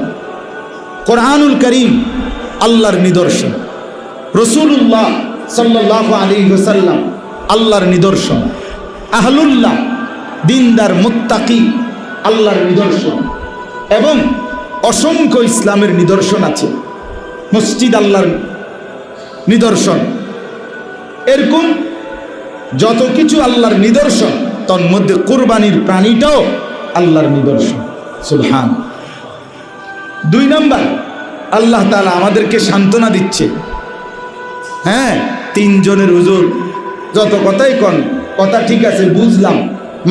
কোরআনুল কারীম আল্লাহর নিদর্শন, রাসূলুল্লাহ সাল্লাল্লাহু আলাইহি ওয়াসাল্লাম আল্লাহর নিদর্শন, আহলুল্লাহ দিনদার মুত্তাকি আল্লাহর নিদর্শন, এবং অসংখ্য ইসলামের নিদর্শন আছে। মসজিদ আল্লাহর নিদর্শন। এরকম যত কিছু আল্লাহর নিদর্শন, তার মধ্যে কোরবানির প্রাণীটাও আল্লাহর নিদর্শন। সুবহান। 2 নম্বর, আল্লাহ তাআলা আমাদেরকে সান্ত্বনা দিচ্ছে। হ্যাঁ, 3 জনের হুজুর যত কথাই কন, কথা ঠিক আছে, বুঝলাম,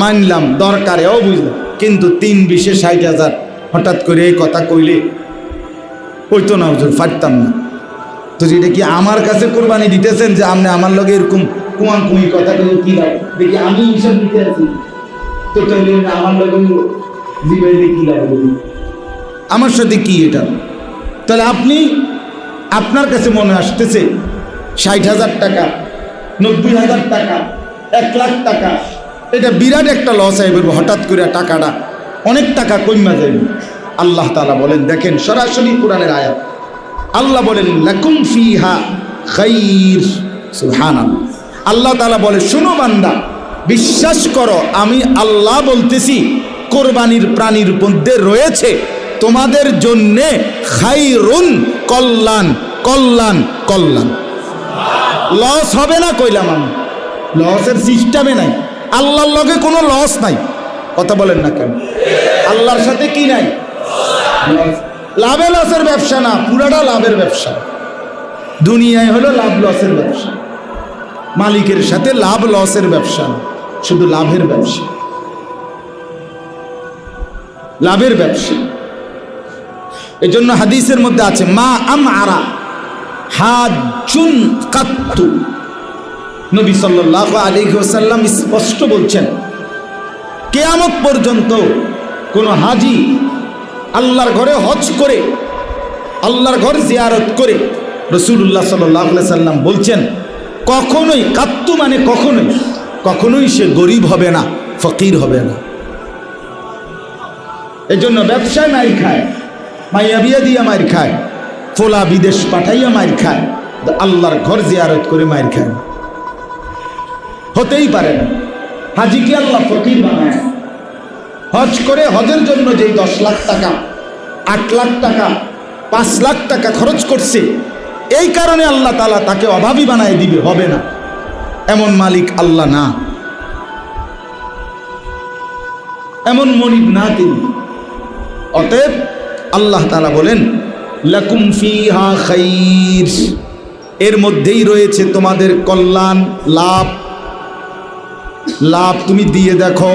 মানলাম, দরকারেও বুঝলাম, কিন্তু 3-20-60,000 হঠাৎ করে এই কথা কইলে হইতো না হুজুর, পারতাম না। তো এটা কি আমার কাছে কোরবানি দিতেছেন যে আপনি আমার লগে এরকম কুয়াকুই কথা কই? কি লাভ? দেখি আমি হিসাব দিতে আছি, তো তাহলে আমার লগে জীবনে কি লাভ? আমার সাথে কি এটা? তাহলে আপনি, আপনার কাছে মনে আসতেছে 60,000 টাকা, 90,000 টাকা, 1 লাখ টাকা, এটা বিরাট একটা লস হয়ে বলবো। হঠাৎ করে টাকাটা অনেক টাকা কইমা যাবে। আল্লাহ তাআলা বলেন, দেখেন সরাসরি কোরআনের আয়াত, আল্লাহ বলেন লাকুম ফিহা খাইর। সুবহানাল্লাহ। আল্লাহ তাআলা বলে, শোনো বান্দা, বিশ্বাস করো আমি আল্লাহ বলতেছি, কোরবানির প্রাণীর মধ্যে রয়েছে তোমাদের জন্যে খাইরুন, কল্যাণ, কল্যাণ, কল্যাণ। লস হবে না কইলাম আমি, লসের সিস্টেমে নাই, আল্লাহর লগে কোনো লস নাই। কথা বলেন না কেন? আল্লাহর সাথে কি নাই? লাভে লসের ব্যবসা না, পুরাটা লাভের ব্যবসা। দুনিয়ায় হলো লাভ লসের ব্যবসা, মালিকের সাথে লাভ লসের ব্যবসা না, শুধু লাভের ব্যবসা, লাভের ব্যবসা। এই জন্য হাদিসের মধ্যে আছে মা আম আরা হাজুন কাত্তু। নবী সাল্লাল্লাহু আলাইহি ওয়াসাল্লাম স্পষ্ট বলছেন, কিয়ামত পর্যন্ত কোন হাজি আল্লাহর ঘরে হজ করে, আল্লাহর ঘর জিয়ারত করে, রাসূলুল্লাহ সাল্লাল্লাহু আলাইহি সাল্লাম বলছেন কখনোই, কাত্তু মানে কখনোই সে গরিব হবে না, ফকির হবে না। এই জন্য ব্যবসায় মাইর খায়, মাইয়া বিয়া দিয়া মাইর খায়, ফোলা বিদেশ পাঠাইয়া মাইর খায়, আল্লাহর ঘর জিয়ারত করে মাইর খায়, হতেই পারে না। হাজিকে আল্লাহ ফকির বানায়। হজ করে, হজের জন্য যেই 10 লাখ টাকা, 8 লাখ টাকা, 5 লাখ টাকা খরচ করছে, এই কারণে আল্লাহ তাআলা তাকে অভাবী বানায় দিবে, হবে না। এমন মালিক আল্লাহ না, এমন মনিব না তিনি। অতএব আল্লাহ তাআলা বলেন লাকুম ফিহা খাইর, এর মধ্যেই রয়েছে তোমাদের কল্যাণ, লাভ। লাভ তুমি দিয়ে দেখো,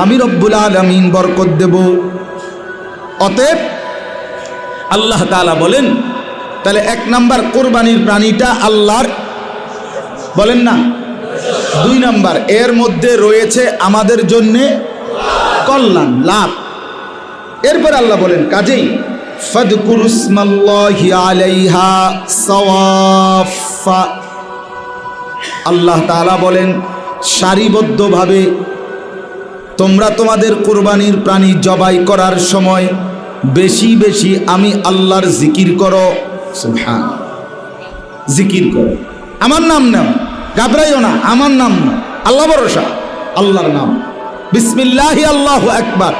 আমি রব্বুল আলামিন বরকত দেব। অতএব আল্লাহ তাআলা বলেন, তাহলে 1 নাম্বার কোরবানির প্রাণীটা আল্লাহর, বলেন না। 2 নাম্বার, এর মধ্যে রয়েছে আমাদের জন্যে কল্যাণ, লাভ। এরপর আল্লাহ বলেন কাজেই ফাদকুরুসমাল্লাহি আলাইহা সাওয়াফা, আল্লাহ তাআলা বলেন সারিবদ্ধভাবে তোমরা তোমাদের কুরবানির প্রাণী জবাই করার সময় বেশি বেশি আমি আল্লাহর জিকির করো। সুবহান, জিকির করো, আমার নাম নাও, ঘাবড়াইও না, আমার নাম নাও, আল্লাহ ভরসা, আল্লাহর নাম, বিসমিল্লাহি আল্লাহু আকবার,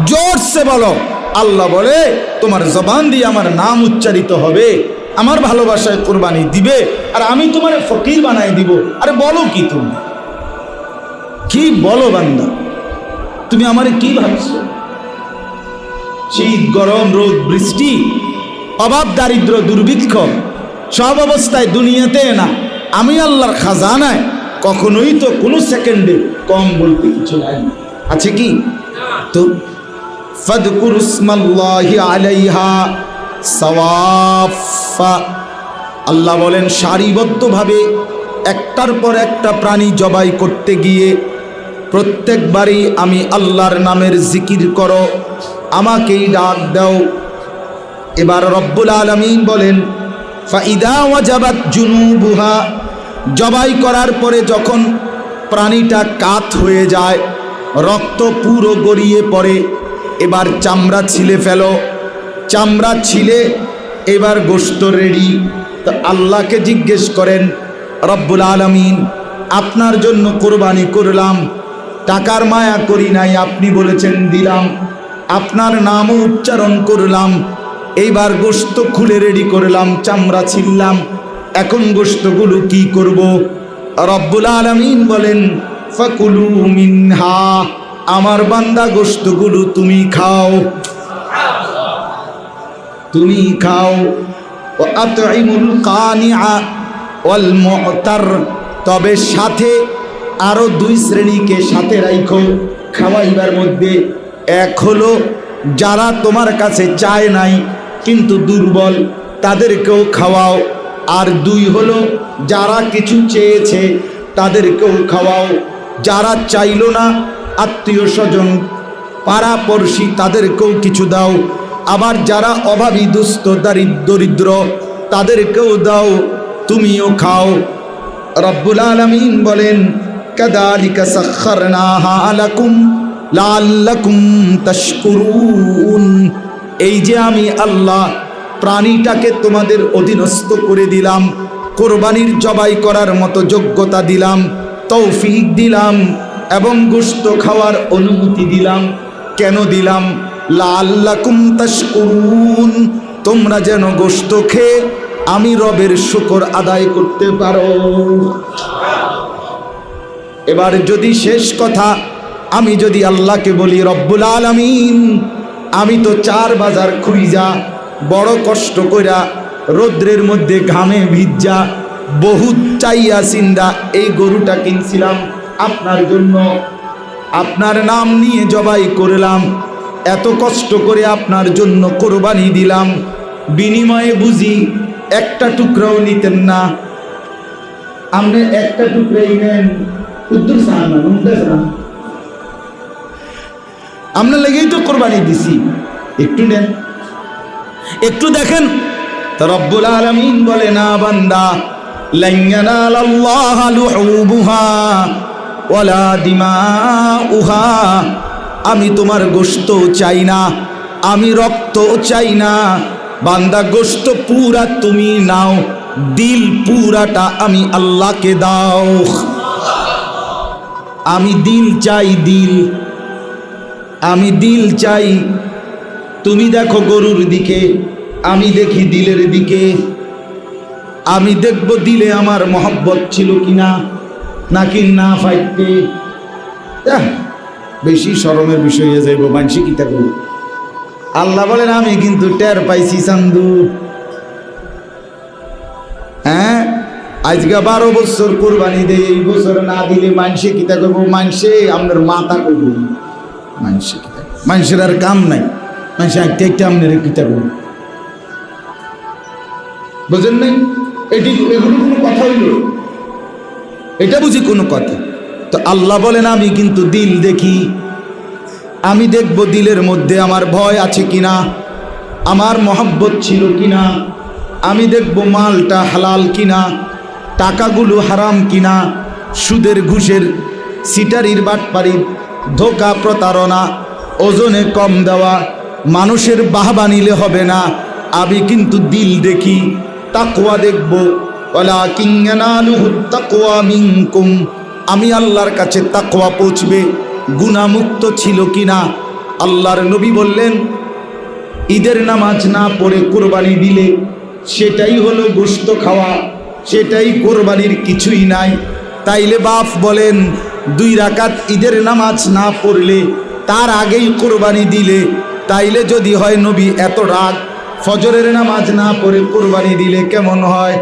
জোরসে বলো। আল্লাহ বলে তোমার জবান দিয়ে আমার নাম উচ্চারিত হবে, আমার ভালোবাসায় কুরবানি দিবে, আর আমি তোমার ফকির বানাই দিব। আরে বলো কি, তুমি কি বলো বান্দা, তুমি আমারে কি ভাবছো? শীত, গরম, রোদ, বৃষ্টি, অভাব, দারিদ্র, দুর্ভিক্ষ, সব অবস্থায় দুনিয়াতে না, আমি আল্লাহর খাজানায় কখনোই তো কোনো সেকেন্ডে কম বলতে কিছু নাই, আছে কি? তো ফাদকুরুসমাল্লাহি আলাইহা সাওয়াফা, আল্লাহ বলেন সারিবদ্ধভাবে একটার পর একটা প্রাণী জবাই করতে গিয়ে প্রত্যেকবারই আমি আল্লাহর নামের জিকির করো, আমাকেই ডাক দাও। এবার রব্বুল আলামিন বলেন ফাইদা ওয়াজাবাত জুনুবুহা, জবাই করার পরে যখন প্রাণীটা কাত হয়ে যায়, রক্ত পুরো গড়িয়ে পড়ে, এবার চামড়া ছিলে ফেলো, চামড়া ছিলে এবার গোশত রেডি। তো আল্লাহকে জিজ্ঞেস করেন রব্বুল আলামিন, আপনার জন্য কোরবানি করলাম, টাকার মায়া করি নাই, আপনি বলেছেন দিলাম, আপনার নামও উচ্চারণ করলাম, এইবার গোশত খুলে রেডি করলাম, চামড়া ছিললাম, এখন গোশতগুলো কি করব? রব্বুল আলামিন বলেন ফাকুলু মিনহা, আমার বান্দা গোশতগুলো তুমি খাও, তুমি খাও। ও আতইমুল কানিআ ওয়াল মু'তার, তবে সাথে আরো 2 শ্রেণীকে সাথে রাখো খাওয়াইবার মধ্যে। এক হলো যারা তোমার কাছে চায় নাই কিন্তু দুর্বল, তাদেরকেও খাওয়াও। আর 2 হলো যারা কিছু চেয়েছে তাদেরকেও খাওয়াও, যারা চাইলো না, আত্মীয় স্বজন, পাড়াপড়শি, তাদেরকেও কিছু দাও। আবার যারা অভাবী, দুস্থ, দরিদ্র, তাদেরকেও দাও, তুমিও খাও। রব্বুল আলামিন বলেন কাযালিকা সাখখারনাহা লাকুম লাআল্লাকুম তাশকুরুন, এই যে আমি আল্লাহ প্রাণীটাকে তোমাদের অধীনস্থ করে দিলাম, কোরবানির জবাই করার মতো যোগ্যতা দিলাম, তৌফিক দিলাম, এবং গোশত খাওয়ার অনুমতি দিলাম। কেন দিলাম? লাআল্লাকুম তাশকুরুন, তোমরা যেন গোশত খেয়ে আমি রবের শুকর আদায় করতে পারো। এবার যদি শেষ কথা আমি যদি আল্লাহকে বলি রব্বুল আলামিন, আমি তো 4 বাজার খুঁজা বড় কষ্ট কইরা রৌদ্রের মধ্যে ঘামে ভিজা বহুত চাইয়া চিন্তা এই গরুটা কিনছিলাম আপনার জন্য, আপনার নাম নিয়ে জবাই করলাম, এত কষ্ট করে আপনার জন্য কোরবানি দিলাম, বিনিময়ে বুঝি একটা টুকরাও নিতেন না? আপনি একটা টুকরাই নেন, উত্তর চান না, নুনটা চান। আপনার লেগেই তো কোরবানি দিছি, একটু নেন, একটু দেখেন। তো রব্বুল আলামিন বলে, না বান্দা, লান ইয়ানালাল্লাহা লুহুবুহা ওয়ালা দিমাউহা, আমি তোমার গোশত চাই না, আমি রক্ত চাই না। বান্দা, গোশত পুরা তুমি নাও, দিল পুরাটা আমি আল্লাহকে দাও। আমি দিল চাই, দিল, আমি দিল চাই। তুমি দেখো গরুর দিকে, আমি দেখি দিলের দিকে। আমি দেখব দিলে আমার মহব্বত ছিল কিনা, নাকি না ফাইতে। বেশি শরমের বিষয় হয়ে যাইব, মানসি কি থাকবো। আল্লাহ বলেন, আমি কিন্তু টের পাইছি চান্দু। হ্যাঁ, আজকে 12 বছর কোরবানি দেয়, এই বছর না দিলে মানসে কি থাকবো, মানসে আপনার মাথা করবো। মানসে কি থাকবে, মানুষের আর কাম নাই, মানুষ একটা একটা আপনার কি থাকবো, বুঝেন নাই? এগুলো কোনো কথা হইল? এটা বুঝি কোনো কথা? তো আল্লাহ বলেন, আমি কিন্তু দিল দেখি, আমি দেখব দিলের মধ্যে আমার ভয় আছে কিনা, আমার মহব্বত ছিল কিনা, আমি দেখব মালটা হালাল কিনা, টাকাগুলো হারাম কিনা, সুদের ঘুষের সিটারির বাটপারির ধোকা প্রতারণা, ওজনে কম দেওয়া, মানুষের বাহবা নিলে হবে না। আমি কিন্তু দিল দেখি, তাকওয়া দেখব। ওয়ালাকিন ইয়ানালুহুত তাকওয়া মিনকুম, আমি আল্লাহর কাছে তাকওয়া পৌঁছবে, গুনাহমুক্ত ছিল কিনা। আল্লাহর নবী বললেন, ঈদের নামাজ না পড়ে কোরবানি দিলে সেটাই হলো গোশত খাওয়া, সেটাই কোরবানির কিছুই নাই। তাইলে বাপ বলেন, 2 রাকাত ঈদের নামাজ না পড়লে তার আগেই কোরবানি দিলে, তাইলে যদি হয় নবী এত রাগ, ফজরের নামাজ না পড়ে কোরবানি দিলে কেমন হয়?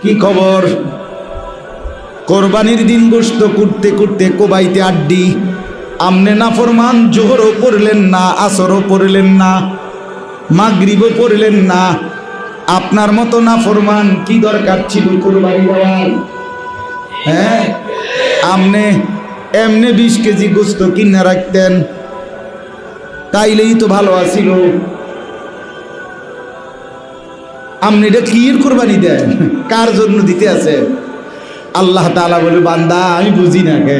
কি খবর? কোরবানির দিন গোশত করতে করতে কোবাইতে আড্ডি, আমনে নাফরমান জোহরও পড়লেন না, আসরও পড়লেন না, মাগরিবও পড়লেন না। আপনার মতো নাফরমান কি দরকার ছিল কোরবানি দেওয়ার? হ্যাঁ, আমনে এমনে 20 কেজি গোশত কিনে রাখতেন, তাইলেই তো ভালো আছিল। আপনি এটা কি কোরবানি দেন? কার জন্য দিতে আছে? আল্লাহ তাআলা বলে, বান্দা আমি বুঝি না কে,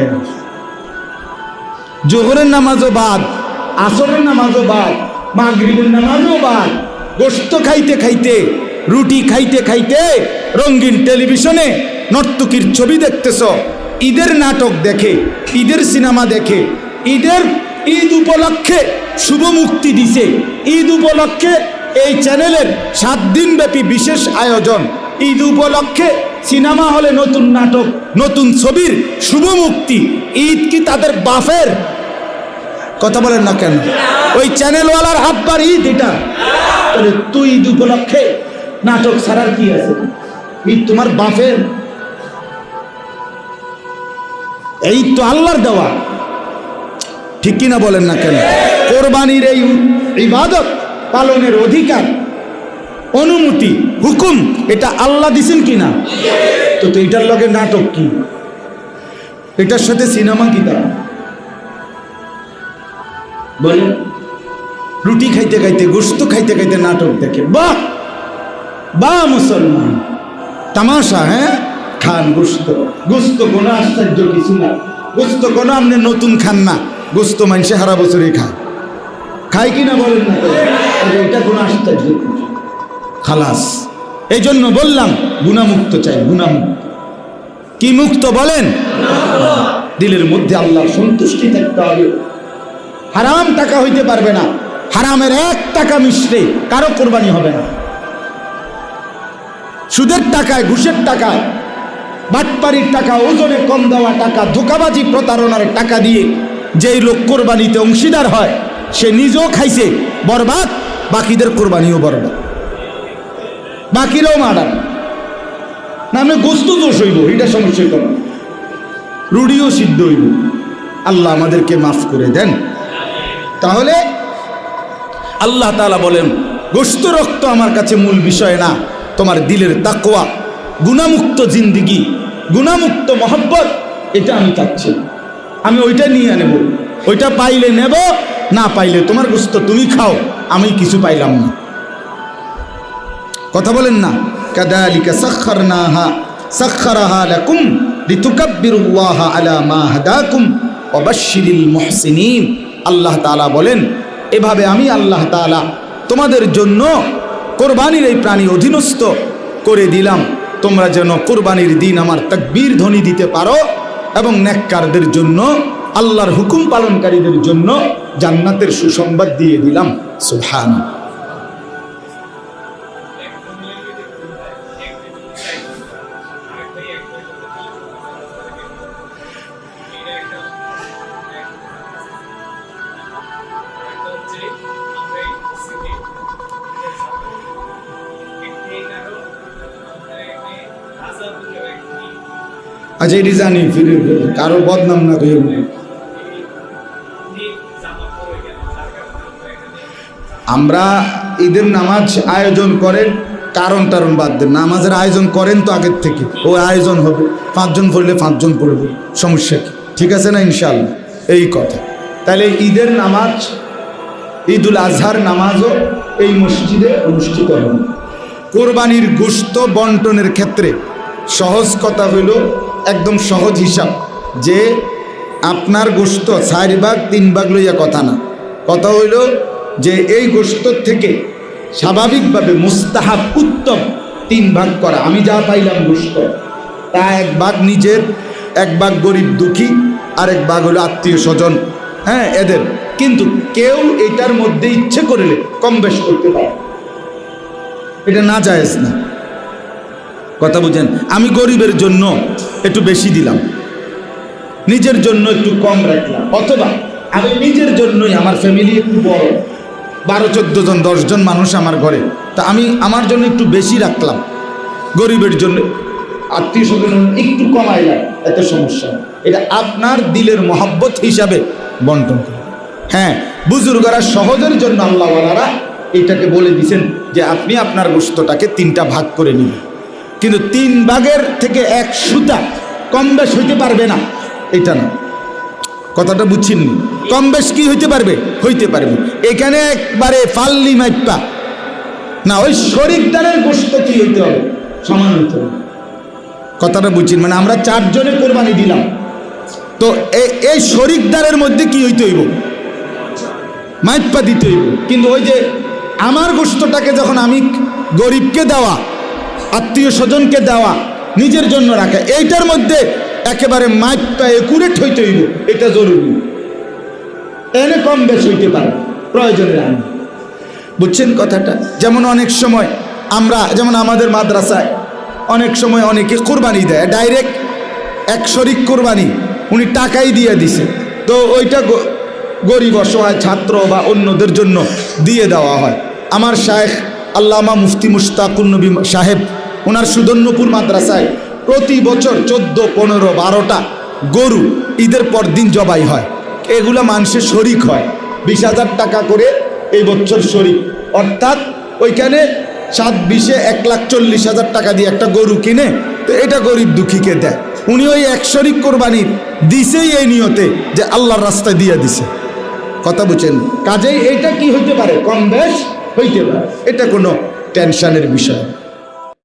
জোহরের নামাজও বাদ, আসরের নামাজও বাদ, মাগরিবের নামাজও বাদ, গোশত খাইতে খাইতে, রুটি খাইতে খাইতে রঙিন টেলিভিশনে নর্তকীর ছবি দেখতেছ, ঈদের নাটক দেখে, ঈদের সিনেমা দেখে, ঈদ উপলক্ষে শুভ মুক্তি দিছে, ঈদ উপলক্ষে এই চ্যানেলের 7 দিন ব্যাপী বিশেষ আয়োজন, ঈদ উপলক্ষে সিনেমা হলে নতুন নাটক, নতুন ছবির শুভ মুক্তি। ঈদ কি তাদের বাপের? কথা বলেন না কেন? ওই চ্যানেলওয়ালার আব্বার ঈদ এটা? তাহলে তুই ঈদ উপলক্ষে নাটক ছাড়ার কি আছে? ঈদ তোমার বাপের? এই তো আল্লাহর দেওয়া, ঠিক কিনা বলেন না কেন? কোরবানির এই ইবাদত পালনের অধিকার, অনুমতি, হুকুম এটা আল্লাহ দিছেন কিনা? তো এটার লগে নাটক কি? এটার সাথে সিনেমা কি তারা? বলে রুটি খাইতে খাইতে, গোশত খাইতে খাইতে নাটক দেখে। বাহ বাহ মুসলমান, তামাশা। হ্যাঁ, খান গোশত, গোশত কোনো আশ্চর্য কিছু না, গোশত কোনো আপনি নতুন খান না, গোশত মানুষে সারা বছরই খায় কিনা বলেন না? এটা কোনো আশ্চর্য খালাস। এই জন্য বললাম গুনাহমুক্ত চাই, গুনাহমুক্ত। কি মুক্ত বলেন? দিলের মধ্যে আল্লাহর সন্তুষ্টি থাকতে হবে। হারাম টাকা হইতে পারবে না, হারামের 1 টাকা মিশলে কারো কোরবানি হবে না। সুদের টাকায়, ঘুষের টাকায় বাটপাড়ির টাকা, ওজনে কম দেওয়া টাকা, ধোঁকাবাজি প্রতারণার টাকা দিয়ে যেই লোক কোরবানিতে অংশীদার হয় সে নিজেও খাইছে বরবাদ, বাকিদের কোরবানিও বরবাদ, বাকিরাও মার্ডার। না আমি গোস্ত দোষ হইব, এটা সমস্যা হইত না, রুডিও সিদ্ধ হইব। আল্লাহ আমাদেরকে মাফ করে দেন। তাহলে আল্লাহ তাআলা বলেন গোস্ত রক্ত আমার কাছে মূল বিষয় না, তোমার দিলের তাকওয়া, গুনাহমুক্ত জিন্দিগি, গুনাহমুক্ত মহব্বত, এটা আমি চাচ্ছি। আমি ওইটা নিয়ে নেব, ওইটা পাইলে নেব, না পাইলে তোমার গোস্ত তুমি খাও, আমি কিছু পাইলাম না। কথা বলেন না? কাযালিকা সাখখারাহা লাকুম লিতুকাব্বিরুল্লাহা আলা মা হাদাকুম ওয়া বাশশিরিল মুহসিনিন। আল্লাহ তাআলা বলেন এভাবে আমি আল্লাহ তাআলা তোমাদের জন্য কোরবানির এই প্রাণী অধীনস্থ করে দিলাম, তোমরা যেন কোরবানির দিন আমার তাকবীর ধ্বনি দিতে পারো, এবং নেককারদের জন্য, আল্লাহর হুকুম পালনকারীদের জন্য জান্নাতের সুসংবাদ দিয়ে দিলাম। সুবহানাল্লাহ। আচ্ছা এটি জানি, ফিরে কারো বদনাম না করে আমরা ঈদের নামাজ আয়োজন করেন, কারণ টারণ বাদ দেন, নামাজের আয়োজন করেন তো আগের থেকে, ও আয়োজন হবে, 5 জন পড়লে 5 জন পড়বে, সমস্যা কি? ঠিক আছে না? ইনশাআল্লাহ এই কথা। তাহলে ঈদের নামাজ, ঈদুল আজহার নামাজও এই মসজিদে অনুষ্ঠিত হবে। কোরবানির গোশত বন্টনের ক্ষেত্রে সহজ কথা হইল, একদম সহজ হিসাব, যে আপনার গোশত 4 ভাগ 3 ভাগ লইয়া কথা না, কথা হইল যে এই গোশত থেকে স্বাভাবিকভাবে মুস্তাহাব উত্তম 3 ভাগ করা। আমি যা পাইলাম গোশত, তা 1 ভাগ নিজের, 1 ভাগ গরিব দুঃখী, আর 1 ভাগ হলো আত্মীয় স্বজন, হ্যাঁ এদের। কিন্তু কেউ এটার মধ্যে ইচ্ছে করলে কম বেশ করতে পারে, এটা না জায়েজ না। কথা বুঝেন? আমি গরিবের জন্য একটু বেশি দিলাম, নিজের জন্য একটু কম রাখলাম, অথবা আমি নিজের জন্যই, আমার ফ্যামিলি একটু বড়, 12-14 জন 10 জন মানুষ আমার ঘরে, তা আমি আমার জন্য একটু বেশি রাখলাম, গরিবের জন্য আত্মীয় স্বজন একটু কমাইলাম, এত সমস্যা। এটা আপনার দিলের মহব্বত হিসাবে বন্টন করে। হ্যাঁ, বুজুর্গরা সহজের জন্য আল্লাহওয়ালারা এটাকে বলে দিয়েছেন যে আপনি আপনার গোশতটাকে 3টা ভাগ করে নিবেন, কিন্তু 3 ভাগের থেকে 1 সুতা কম বেশ হইতে পারবে না, এটা না। কথাটা বুঝছেননি? কম বেশ কি হইতে পারবে? হইতে পারবে। এখানে একবারে ফাল্লি মাইপা না, ওই শরীকদারের গোশত কি হইতে হবে? সমান হইতে হবে। কথাটা বুঝছেন? মানে আমরা 4 জনে কোরবানি দিলাম, তো এই শরীকদারের মধ্যে কি হইতে হইব? মাইপা দিতে হইব। কিন্তু ওই যে আমার গোশতটাকে যখন আমি গরিবকে দেওয়া, আত্মীয় স্বজনকে দেওয়া, নিজের জন্য রাখা, এইটার মধ্যে একেবারে মাইপটা একুরেট হইতে হইব, এটা জরুরি। এনে কম বেশ হইতে পারে প্রয়োজনের আইন। বুঝছেন কথাটা? যেমন অনেক সময় আমরা, যেমন আমাদের মাদ্রাসায় অনেক সময় অনেকে কোরবানি দেয়, ডাইরেক্ট 1 শরিক কোরবানি, উনি টাকাই দিয়ে দিছে, তো ওইটা গরিব অসহায় ছাত্র বা অন্যদের জন্য দিয়ে দেওয়া হয়। আমার শায়েখ আল্লামা মুফতি মুশতাকুন নবী সাহেব, ওনার সুদর্ণপুর মাদ্রাসায় প্রতি বছর 14, 15, 12টা গরু ঈদের পর দিন জবাই হয়। এগুলা মানুষের শরিক হয়, 20,000 টাকা করে এই বছর শরিক, অর্থাৎ ওইখানে 7-20-এ 1,40,000 টাকা দিয়ে একটা গরু কিনে, তো এটা গরিব দুঃখীকে দেয়। উনি ওই 1 শরিক কোরবানি দিছেই এই নিয়তে যে আল্লাহর রাস্তায় দিয়ে দিছে। কথা বুঝছেন? কাজেই এইটা কি হইতে পারে? কম বেশ হইতে পারে, এটা কোনো টেনশনের বিষয়।